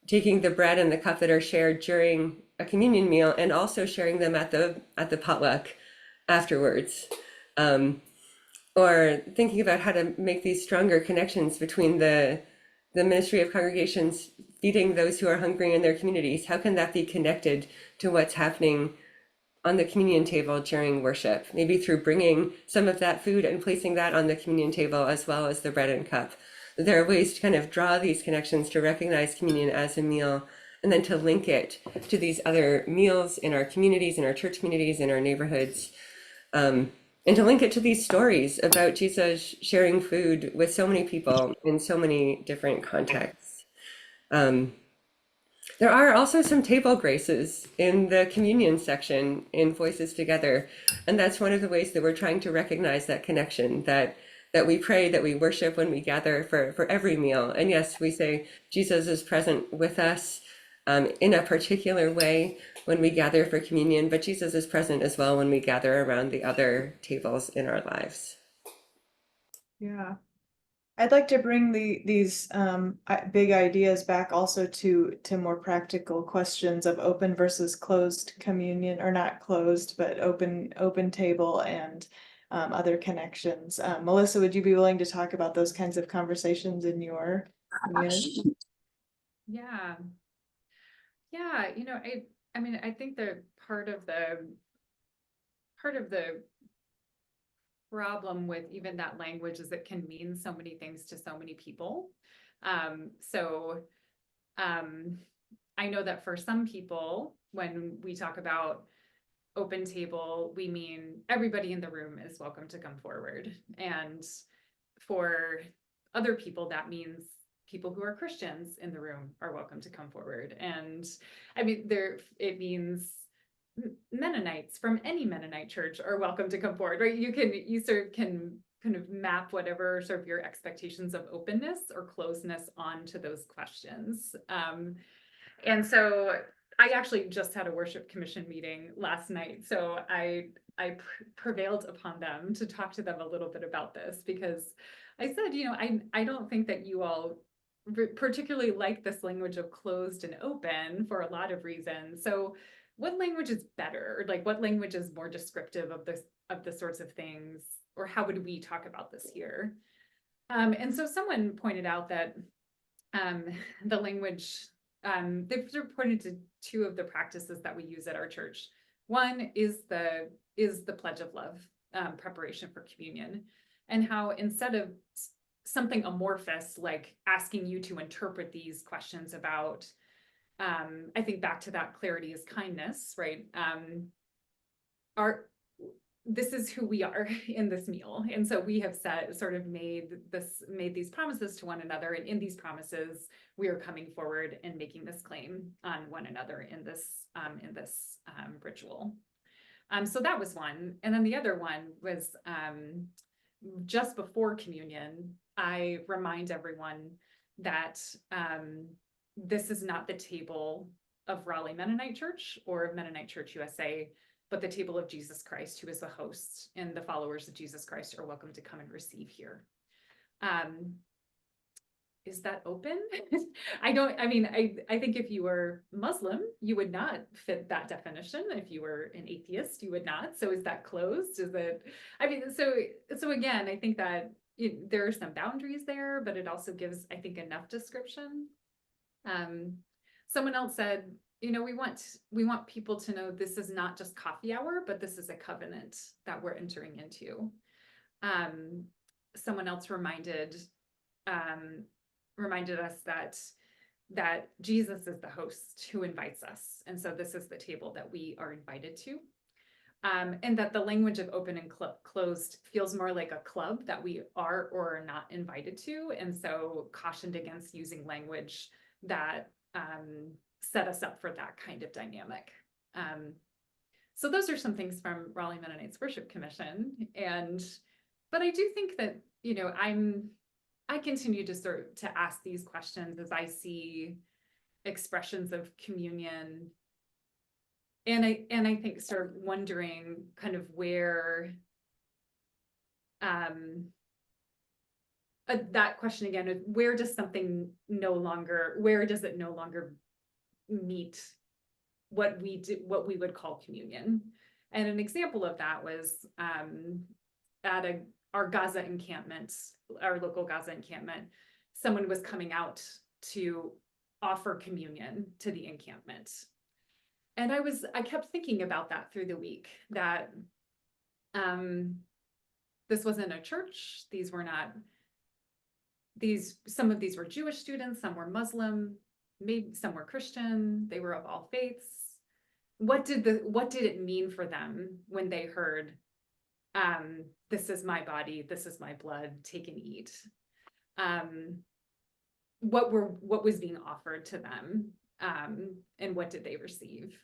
taking the bread and the cup that are shared during a communion meal and also sharing them at the potluck afterwards. Or thinking about how to make these stronger connections between the ministry of congregations feeding those who are hungry in their communities. How can that be connected to what's happening on the communion table during worship? Maybe through bringing some of that food and placing that on the communion table as well as the bread and cup. There are ways to kind of draw these connections, to recognize communion as a meal, and then to link it to these other meals in our communities, in our church communities, in our neighborhoods. And to link it to these stories about Jesus sharing food with so many people in so many different contexts. There are also some table graces in the communion section in Voices Together. And that's one of the ways that we're trying to recognize that connection, that we pray, that we worship when we gather for every meal. And yes, we say Jesus is present with us in a particular way when we gather for communion, but Jesus is present as well when we gather around the other tables in our lives. Yeah. I'd like to bring these big ideas back also to more practical questions of open versus closed communion, or not closed, but open table and other connections. Melissa, would you be willing to talk about those kinds of conversations in your community? Yeah. Yeah, I mean, I think that part of the problem with even that language is it can mean so many things to so many people. I know that for some people, when we talk about open table, we mean everybody in the room is welcome to come forward. And for other people, that means people who are Christians in the room are welcome to come forward. And I mean, it means Mennonites from any Mennonite church are welcome to come forward, right? You sort of can kind of map whatever sort of your expectations of openness or closeness onto those questions. And so I actually just had a worship commission meeting last night. So I prevailed upon them to talk to them a little bit about this, because I said, I don't think that you all particularly like this language of closed and open for a lot of reasons. So what language is better? Like, what language is more descriptive of the sorts of things, or how would we talk about this here? And so someone pointed out that the language, they've sort of pointed to two of the practices that we use at our church. One is the pledge of love, preparation for communion, and how instead of something amorphous like asking you to interpret these questions about, I think back to that clarity is kindness, right? This is who we are in this meal. And so we have made these promises to one another. And in these promises, we are coming forward and making this claim on one another in this ritual. So that was one. And then the other one was just before communion, I remind everyone that this is not the table of Raleigh Mennonite Church or of Mennonite Church USA, but the table of Jesus Christ, who is the host, and the followers of Jesus Christ are welcome to come and receive here. Is that open? I think if you were Muslim, you would not fit that definition. If you were an atheist, you would not. So is that closed? So again, I think that there are some boundaries there, but it also gives, I think, enough description. Someone else said, we want people to know this is not just coffee hour, but this is a covenant that we're entering into. Someone else reminded us that Jesus is the host who invites us. And so this is the table that we are invited to. And that the language of open and closed feels more like a club that we are or are not invited to. And so cautioned against using language that set us up for that kind of dynamic. So those are some things from Raleigh Mennonites Worship Commission. But I do think that, I continue to ask these questions as I see expressions of communion. And I think sort of wondering kind of where that question again of where does it no longer meet what we would call communion. And an example of that was at our Gaza encampment, our local Gaza encampment, someone was coming out to offer communion to the encampment. And I kept thinking about that through the week, that this wasn't a church. These were not, some of these were Jewish students, some were Muslim, maybe some were Christian, they were of all faiths. What did it mean for them when they heard, this is my body, this is my blood, take and eat? What was being offered to them, and what did they receive?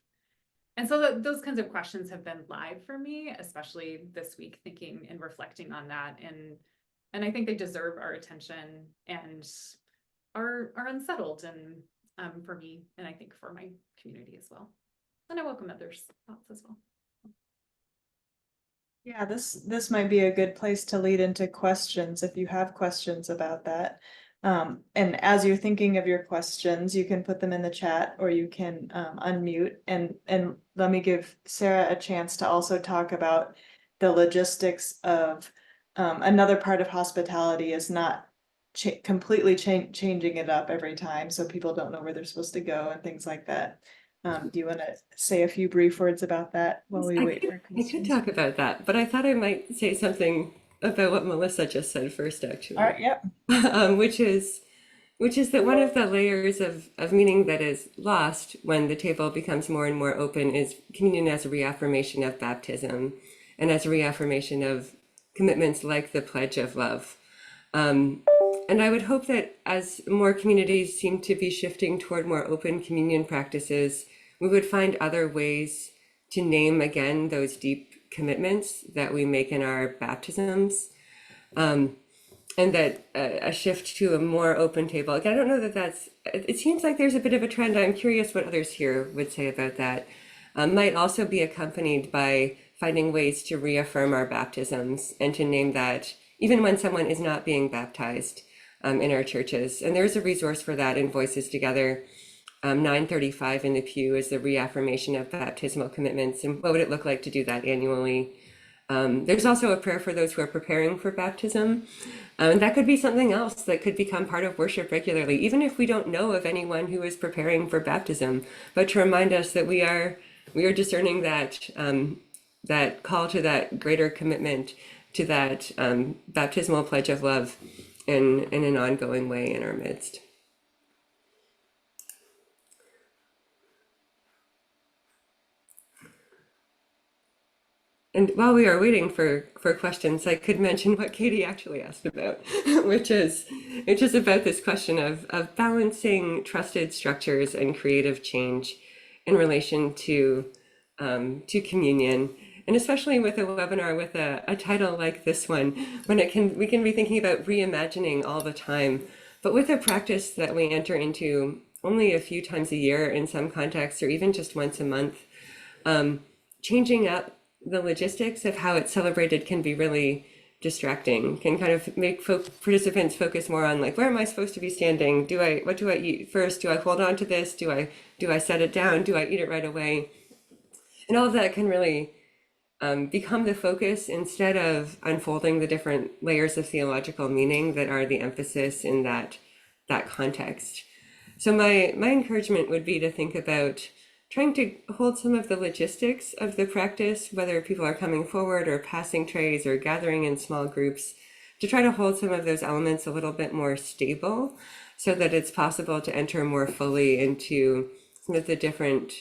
And so those kinds of questions have been live for me, especially this week, thinking and reflecting on that. And I think they deserve our attention and are unsettled, and for me, and I think for my community as well. And I welcome others' thoughts as well. Yeah, this might be a good place to lead into questions if you have questions about that. And as you're thinking of your questions, you can put them in the chat, or you can unmute, and let me give Sarah a chance to also talk about the logistics of another part of hospitality is not completely changing it up every time, so people don't know where they're supposed to go and things like that. Do you want to say a few brief words about that while we wait for I could questions? talk about that, but I thought I might say something about what Melissa just said first, actually. All right, yep. Which is that one of the layers of meaning that is lost when the table becomes more and more open is communion as a reaffirmation of baptism and as a reaffirmation of commitments like the pledge of love. And I would hope that as more communities seem to be shifting toward more open communion practices, we would find other ways to name again those deep commitments that we make in our baptisms. And that a shift to a more open table. Again, I don't know that it seems like there's a bit of a trend. I'm curious what others here would say about that. Might also be accompanied by finding ways to reaffirm our baptisms and to name that even when someone is not being baptized in our churches. And there's a resource for that in Voices Together. 935 in the pew is the reaffirmation of baptismal commitments. And what would it look like to do that annually? There's also a prayer for those who are preparing for baptism. That could be something else that could become part of worship regularly, even if we don't know of anyone who is preparing for baptism, but to remind us that we are discerning that that call to that greater commitment to that baptismal pledge of love in an ongoing way in our midst. And while we are waiting for questions, I could mention what Katie actually asked about, which is about this question of balancing trusted structures and creative change in relation to communion, and especially with a webinar with a title like this one, when we can be thinking about reimagining all the time, but with a practice that we enter into only a few times a year in some contexts, or even just once a month, changing up the logistics of how it's celebrated can be really distracting, can kind of make participants focus more on like, where am I supposed to be standing? What do I eat first? Do I hold on to this? Do I set it down? Do I eat it right away? And all of that can really become the focus instead of unfolding the different layers of theological meaning that are the emphasis in that context. So my encouragement would be to think about trying to hold some of the logistics of the practice, whether people are coming forward or passing trays or gathering in small groups, to try to hold some of those elements a little bit more stable so that it's possible to enter more fully into some of the different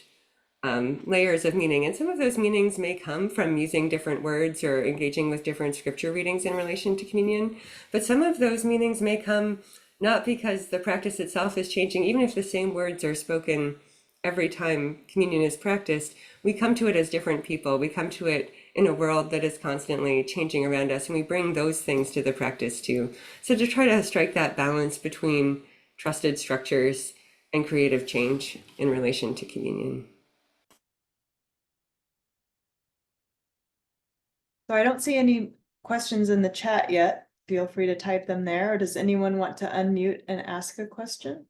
layers of meaning. And some of those meanings may come from using different words or engaging with different scripture readings in relation to communion, but some of those meanings may come not because the practice itself is changing, even if the same words are spoken every time communion is practiced. We come to it as different people. We come to it in a world that is constantly changing around us, and we bring those things to the practice too. So to try to strike that balance between trusted structures and creative change in relation to communion. So I don't see any questions in the chat yet. Feel free to type them there. Or does anyone want to unmute and ask a question?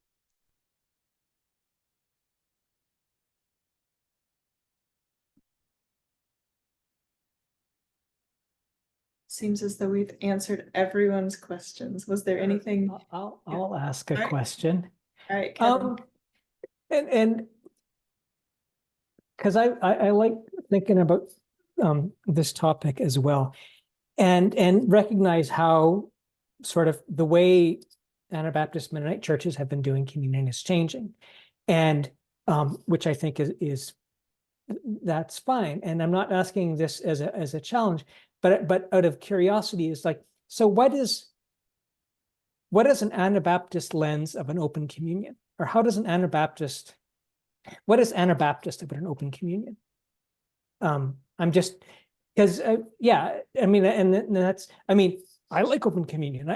Seems as though we've answered everyone's questions. Was there anything? I'll ask a All right. question. All right, Kevin. And because I like thinking about this topic as well, and recognize how sort of the way Anabaptist Mennonite churches have been doing communion is changing, and which I think is that's fine. And I'm not asking this as a challenge, but out of curiosity, is like, so what is an Anabaptist lens of an open communion, or how does an Anabaptist, what is Anabaptist about an open communion? I'm just because yeah, I mean, and that's, I mean, I like open communion,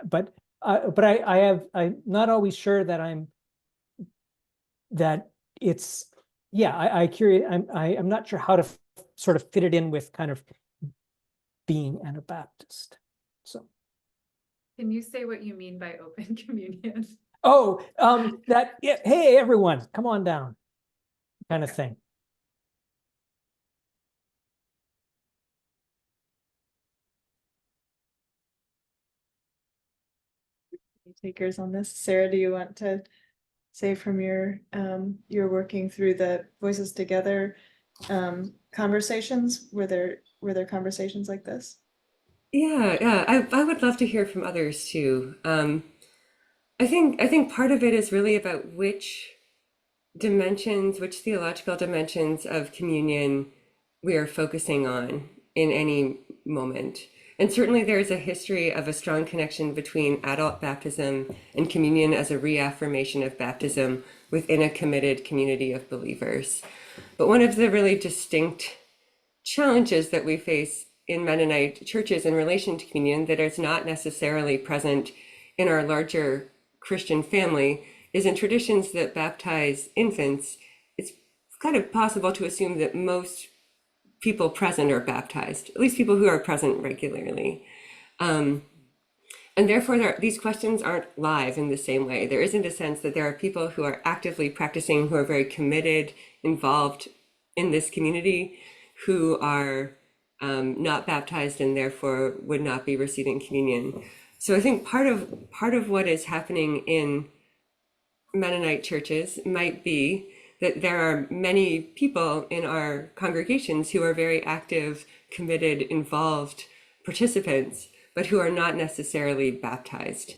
but I'm not always sure that it's, yeah, I'm not sure how to sort of fit it in with kind of being Anabaptist. So. Can you say what you mean by open communion? Oh, yeah, hey, everyone, come on down, kind of thing. Takers on this. Sarah, do you want to say from your working through the Voices Together conversations? Were there conversations like this? Yeah. I would love to hear from others too. I think part of it is really about which theological dimensions of communion we are focusing on in any moment. And certainly there's a history of a strong connection between adult baptism and communion as a reaffirmation of baptism within a committed community of believers. But one of the really distinct challenges that we face in Mennonite churches in relation to communion that is not necessarily present in our larger Christian family is in traditions that baptize infants. It's kind of possible to assume that most people present are baptized, at least people who are present regularly. And therefore, these questions aren't live in the same way. There isn't a sense that there are people who are actively practicing, who are very committed, involved in this community, who are not baptized and therefore would not be receiving communion. So I think part of what is happening in Mennonite churches might be that there are many people in our congregations who are very active, committed, involved participants, but who are not necessarily baptized.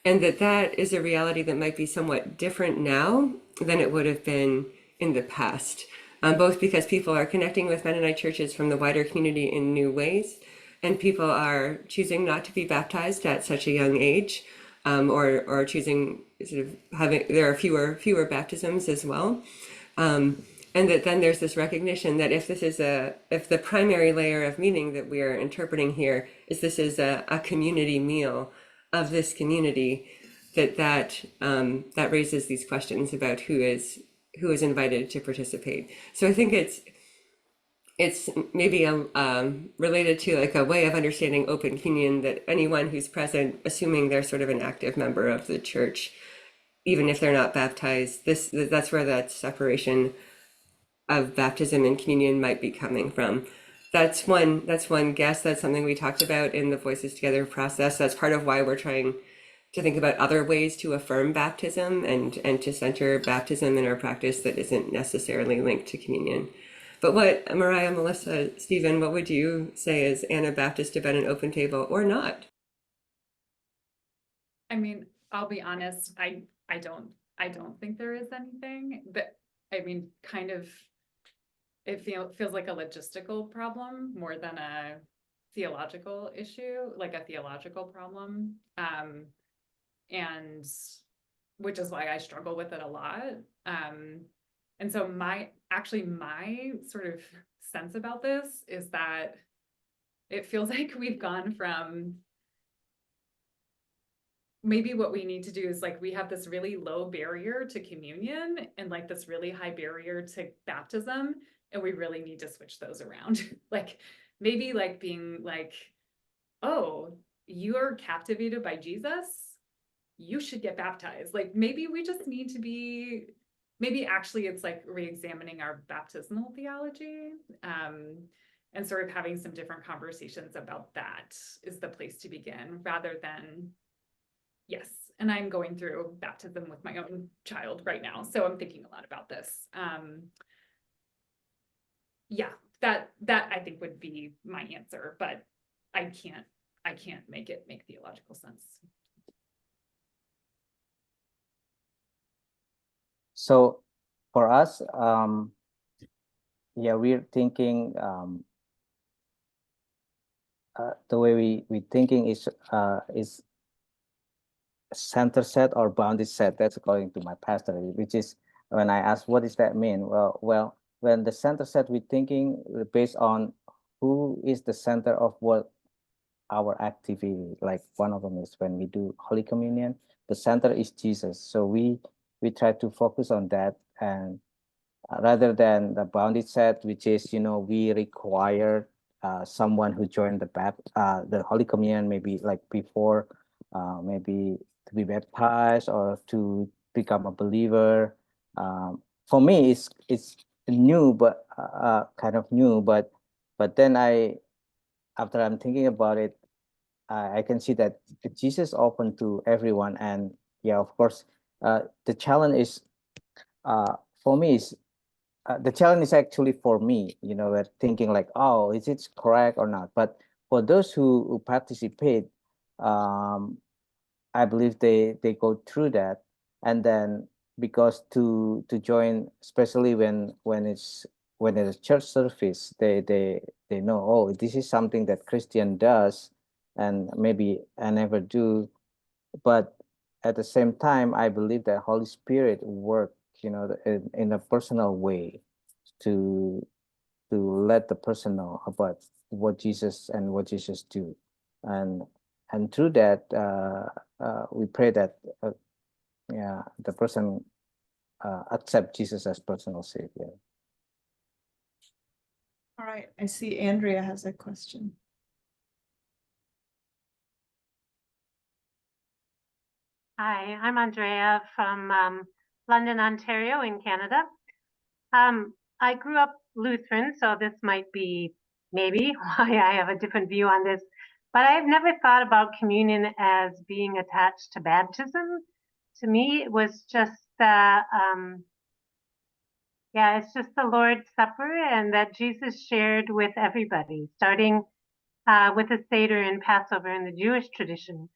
And that is a reality that might be somewhat different now than it would have been in the past, both because people are connecting with Mennonite churches from the wider community in new ways, and people are choosing not to be baptized at such a young age, or choosing sort of there are fewer baptisms as well. And that then there's this recognition that if the primary layer of meaning that we are interpreting here is this is a community meal of this community, that raises these questions about who is invited to participate. So I think it's maybe related to like a way of understanding open communion, that anyone who's present, assuming they're sort of an active member of the church, even if they're not baptized, that's where that separation of baptism and communion might be coming from. That's one guess. That's something we talked about in the Voices Together process. That's part of why we're trying to think about other ways to affirm baptism and to center baptism in our practice that isn't necessarily linked to communion. But what, Mariah, Melissa, Stephen, what would you say is Anabaptist about an open table or not? I mean, I'll be honest, I don't think there is anything, but I mean, kind of, it feels like a logistical problem more than a theological issue, like a theological problem. And which is why I struggle with it a lot. And so my sort of sense about this is that it feels like we've gone from, maybe what we need to do is like, we have this really low barrier to communion and like this really high barrier to baptism, and we really need to switch those around. Like maybe like being like, oh, you are captivated by Jesus, you should get baptized. Like maybe we just need to be, maybe actually it's like re-examining our baptismal theology. and sort of having some different conversations about that is the place to begin, rather than, yes, and I'm going through baptism with my own child right now, so I'm thinking a lot about this. Yeah, that I think would be my answer, but I can't make it make theological sense. So for us, yeah, we're thinking the way we thinking is center set or bounded set. That's according to my pastor, which is when I ask what does that mean? Well, when the center set, we're thinking based on who is the center of what our activity. Like one of them is when we do Holy Communion, the center is Jesus. So we try to focus on that, and rather than the bounded set, which is, we require someone who joined the Holy Communion, maybe like before, maybe to be baptized or to become a believer. For me, it's new, but kind of new. But then after I'm thinking about it, I can see that Jesus open to everyone, and yeah, of course, the challenge is for me is. The challenge is actually for me, we're thinking like, oh, is it correct or not? But for those who participate, I believe they go through that, and then because to join, especially when it's church service, they know, oh, this is something that Christian does, and maybe I never do, but at the same time, I believe that Holy Spirit work, in a personal way to let the person know about what Jesus do, and through that we pray that yeah, the person accept Jesus as personal savior. All right, I see Andrea has a question. Hi, I'm Andrea from London, Ontario in Canada. I grew up Lutheran, so this might be maybe why I have a different view on this, but I've never thought about communion as being attached to baptism. To me, it was just, it's just the Lord's Supper, and that Jesus shared with everybody, starting with the Seder and Passover in the Jewish tradition.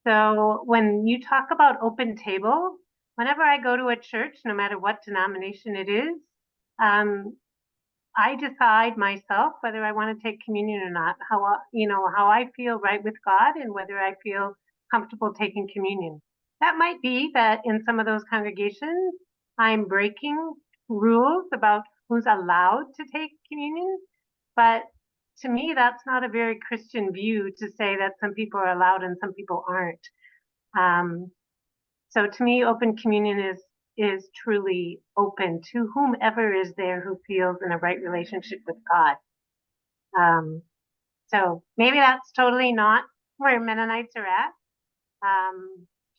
So when you talk about open table, whenever I go to a church, no matter what denomination it is, I decide myself whether I want to take communion or not, how I feel right with God, and whether I feel comfortable taking communion. That might be that in some of those congregations, I'm breaking rules about who's allowed to take communion, but to me, that's not a very Christian view to say that some people are allowed and some people aren't. So to me, open communion is truly open to whomever is there who feels in a right relationship with God. So maybe that's totally not where Mennonites are at.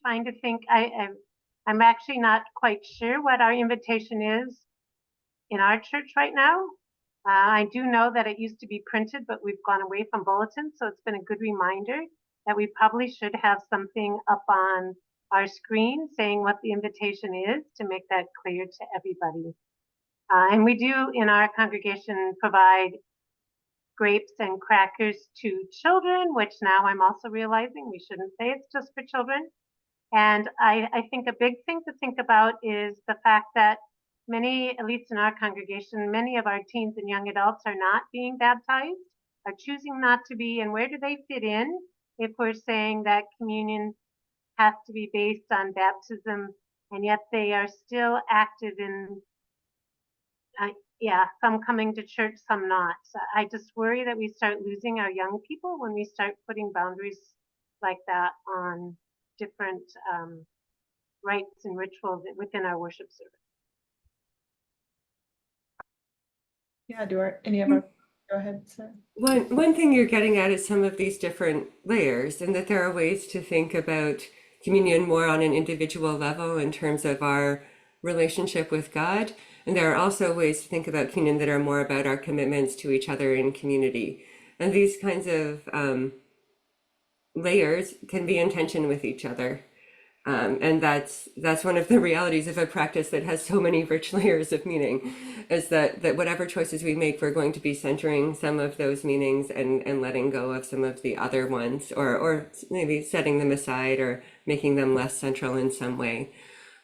Trying to think, I'm actually not quite sure what our invitation is in our church right now. I do know that it used to be printed, but we've gone away from bulletins, so it's been a good reminder that we probably should have something up on our screen saying what the invitation is to make that clear to everybody. And we do in our congregation provide grapes and crackers to children, which now I'm also realizing we shouldn't say it's just for children. And I think a big thing to think about is the fact that many, at least in our congregation, many of our teens and young adults are not being baptized, are choosing not to be. And where do they fit in if we're saying that communion has to be based on baptism, and yet they are still active in, some coming to church, some not. So I just worry that we start losing our young people when we start putting boundaries like that on different rites and rituals within our worship service. Yeah, any of our, go ahead, Sarah. One thing you're getting at is some of these different layers, and that there are ways to think about communion more on an individual level in terms of our relationship with God. And there are also ways to think about communion that are more about our commitments to each other in community. And these kinds of layers can be in tension with each other. And that's one of the realities of a practice that has so many rich layers of meaning, is that whatever choices we make, we're going to be centering some of those meanings and letting go of some of the other ones, or maybe setting them aside or making them less central in some way.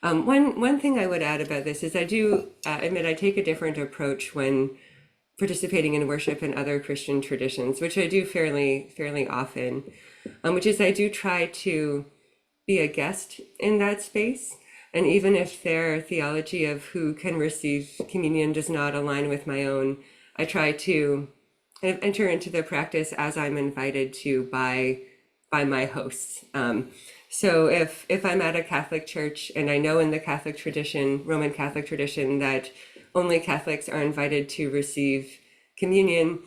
One thing I would add about this is I do admit I take a different approach when participating in worship in other Christian traditions, which I do fairly often, which is I do try to be a guest in that space. And even if their theology of who can receive communion does not align with my own, I try to kind of enter into the practice as I'm invited to by my hosts. So if I'm at a Catholic church and I know in the Catholic tradition, Roman Catholic tradition, that only Catholics are invited to receive communion,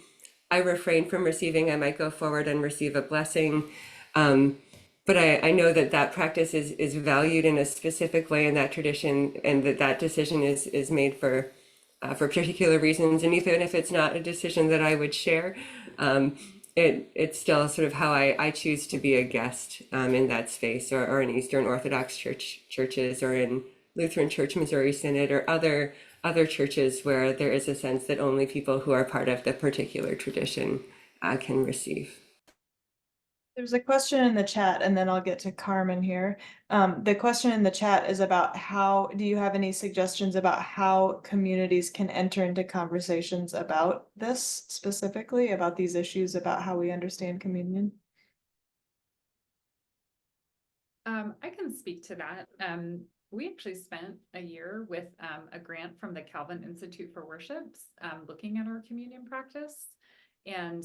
I refrain from receiving. I might go forward and receive a blessing. But I know that practice is valued in a specific way in that tradition, and that decision is made for particular reasons. And even if it's not a decision that I would share, it's still sort of how I choose to be a guest in that space, or in Eastern Orthodox churches, or in Lutheran Church Missouri Synod, or other churches where there is a sense that only people who are part of the particular tradition can receive. There's a question in the chat, and then I'll get to Carmen here. The question in the chat is about do you have any suggestions about how communities can enter into conversations about this specifically, about these issues, about how we understand communion? I can speak to that. We actually spent a year with a grant from the Calvin Institute for Worships looking at our communion practice. And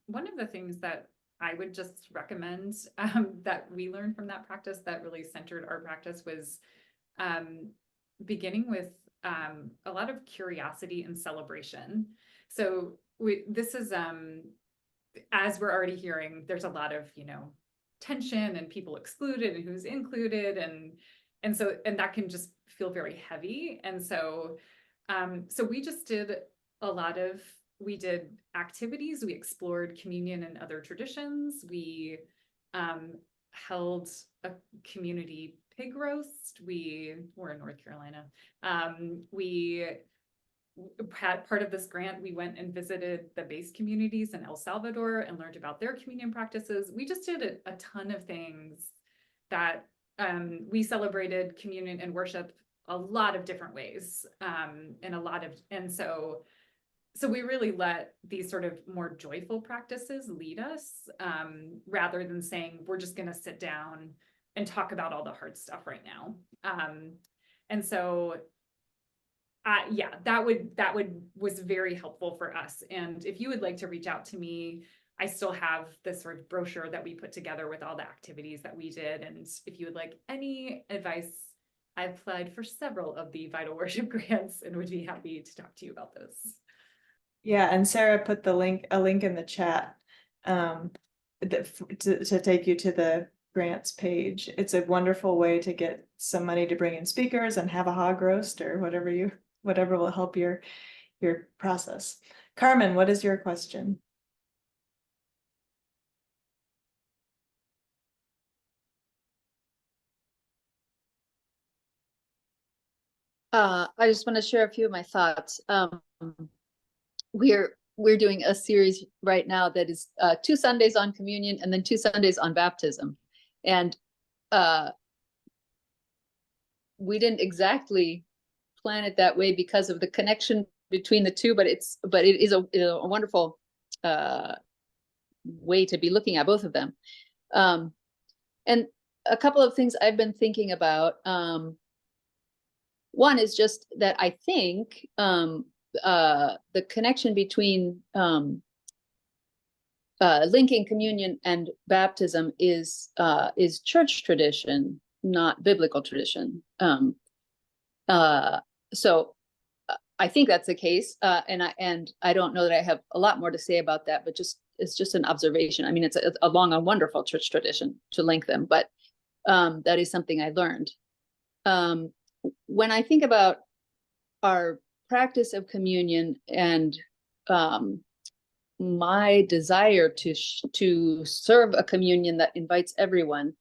one of the things that I would just recommend that we learned from that practice that really centered our practice was beginning with a lot of curiosity and celebration. So this is, as we're already hearing, there's a lot of, tension and people excluded and who's included. And that can just feel very heavy. And so we just did we did activities. We explored communion and other traditions. We held a community pig roast. We're in North Carolina. We had part of this grant. We went and visited the base communities in El Salvador and learned about their communion practices. We just did a ton of things that we celebrated communion and worship a lot of different ways, so we really let these sort of more joyful practices lead us, rather than saying, we're just going to sit down and talk about all the hard stuff right now. That was very helpful for us. And if you would like to reach out to me, I still have this sort of brochure that we put together with all the activities that we did. And if you would like any advice, I applied for several of the Vital Worship grants and would be happy to talk to you about those. Yeah, and Sarah put a link in the chat to take you to the grants page. It's a wonderful way to get some money to bring in speakers and have a hog roast or whatever will help your process. Carmen, what is your question? I just want to share a few of my thoughts. We're doing a series right now that is 2 Sundays on communion and then 2 Sundays on baptism, and we didn't exactly plan it that way because of the connection between the two, but it is a wonderful way to be looking at both of them. And a couple of things I've been thinking about. One is just that I think the connection between linking communion and baptism is church tradition, not biblical tradition. So I think that's the case, and I don't know that I have a lot more to say about that, but it's just an observation. I mean, it's a long and wonderful church tradition to link them, but that is something I learned. When I think about our practice of communion and my desire to serve a communion that invites everyone,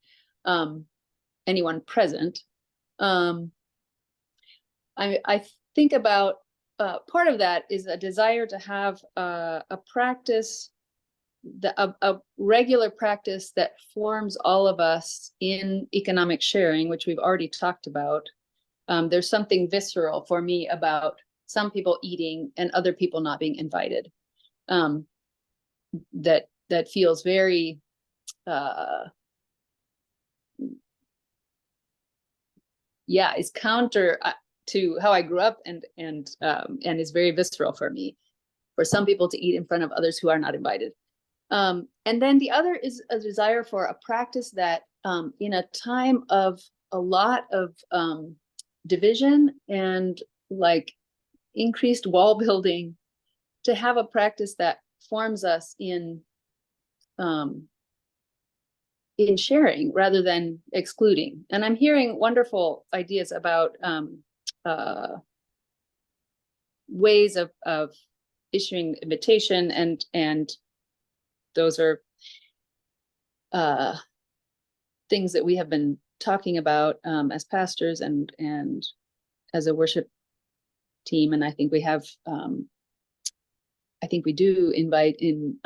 anyone present. I think about part of that is a desire to have a practice, a regular practice that forms all of us in economic sharing, which we've already talked about. There's something visceral for me about some people eating and other people not being invited. That feels very is counter to how I grew up, and is very visceral for me, for some people to eat in front of others who are not invited. And then the other is a desire for a practice that in a time of a lot of division and like increased wall building, to have a practice that forms us in sharing rather than excluding. And I'm hearing wonderful ideas about ways of issuing invitation, and those are things that we have been talking about as pastors and as a worship team. And I think we have I think we do invite in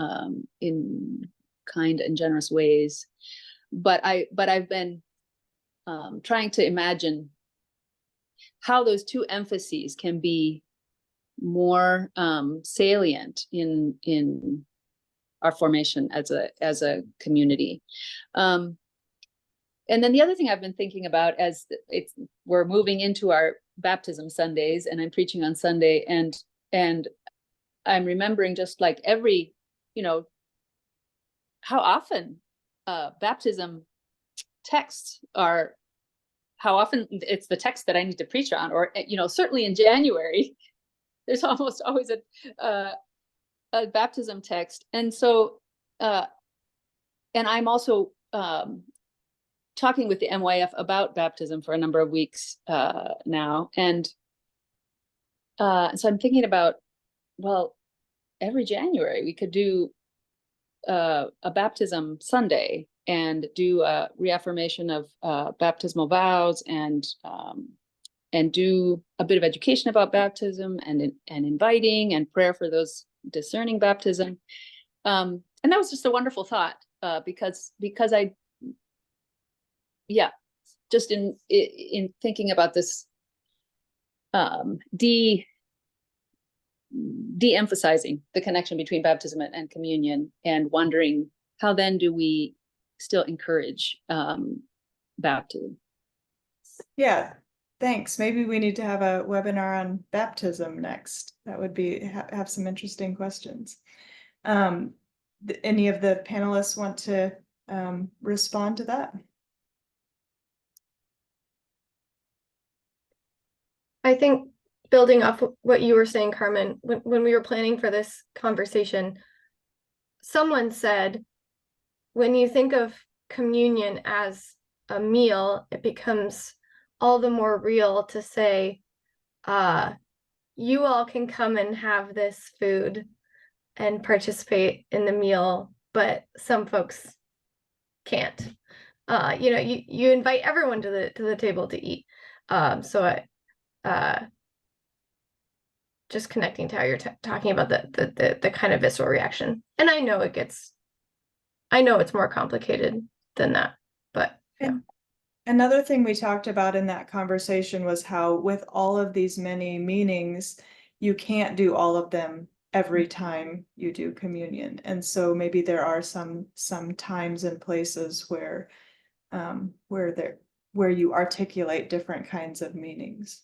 kind and generous ways, but I've been trying to imagine how those two emphases can be more salient in our formation as a community. And then the other thing I've been thinking about, as we're moving into our baptism Sundays, and I'm preaching on Sunday, and I'm remembering just like every, how often baptism texts are, how often it's the text that I need to preach on, or, certainly in January, there's almost always a baptism text. And so, and I'm also talking with the MYF about baptism for a number of weeks now. And so I'm thinking about, well, every January we could do a baptism Sunday and do a reaffirmation of baptismal vows, and do a bit of education about baptism, and inviting and prayer for those discerning baptism. And that was just a wonderful thought, because I, just in thinking about this, de-emphasizing the connection between baptism and communion, and wondering how then do we still encourage baptism. Yeah, thanks. Maybe we need to have a webinar on baptism next. That would be have some interesting questions. Any of the panelists want to respond to that? I think building off what you were saying, Carmen, when we were planning for this conversation, someone said, when you think of communion as a meal, it becomes all the more real to say, you all can come and have this food and participate in the meal, but some folks can't. You invite everyone to the table to eat. So just connecting to how you're talking about the kind of visceral reaction. And I know it's more complicated than that, but yeah. Another thing we talked about in that conversation was how with all of these many meanings, you can't do all of them every time you do communion. And so maybe there are some times and places where you articulate different kinds of meanings.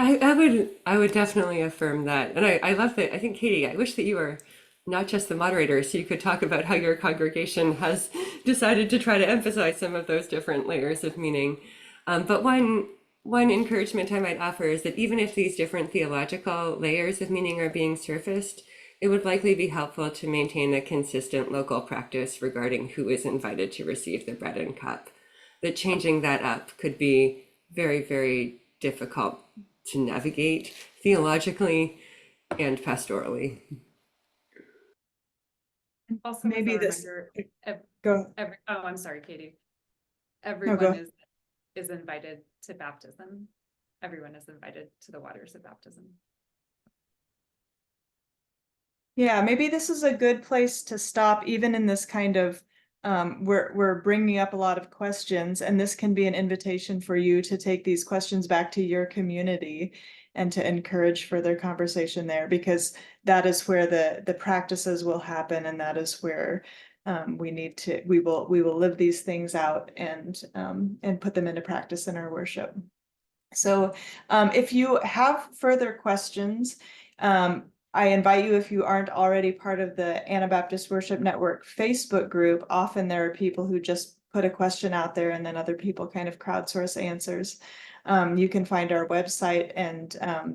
I would definitely affirm that. And I love that. I think, Katie, I wish that you were not just the moderator, so you could talk about how your congregation has decided to try to emphasize some of those different layers of meaning. But one encouragement I might offer is that even if these different theological layers of meaning are being surfaced, it would likely be helpful to maintain a consistent local practice regarding who is invited to receive the bread and cup. That changing that up could be very, very difficult to navigate theologically and pastorally. Also, Maybe as a this- reminder, Go. oh, I'm sorry, Katie. go Everyone ahead. is invited to baptism. Everyone is invited to the waters of baptism. Yeah, maybe this is a good place to stop, even in this kind of, we're bringing up a lot of questions, and this can be an invitation for you to take these questions back to your community and to encourage further conversation there, because that is where the practices will happen, and that is where we will live these things out and put them into practice in our worship. So if you have further questions, I invite you, if you aren't already part of the Anabaptist Worship Network Facebook group, often there are people who just put a question out there and then other people kind of crowdsource answers. You can find our website and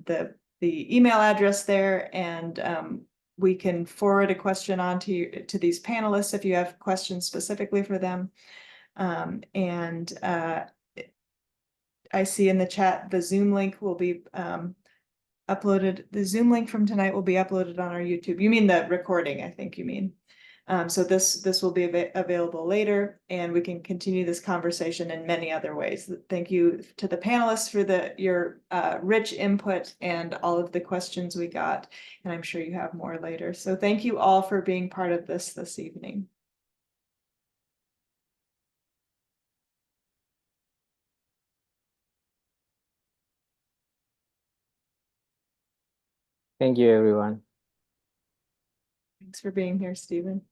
the email address there, and we can forward a question on to these panelists if you have questions specifically for them. I see in the chat, the Zoom link will be uploaded. The Zoom link from tonight will be uploaded on our YouTube. You mean the recording, I think you mean. So this will be available later, and we can continue this conversation in many other ways. Thank you to the panelists for your rich input and all of the questions we got, and I'm sure you have more later. So thank you all for being part of this evening. Thank you, everyone. Thanks for being here, Stephen.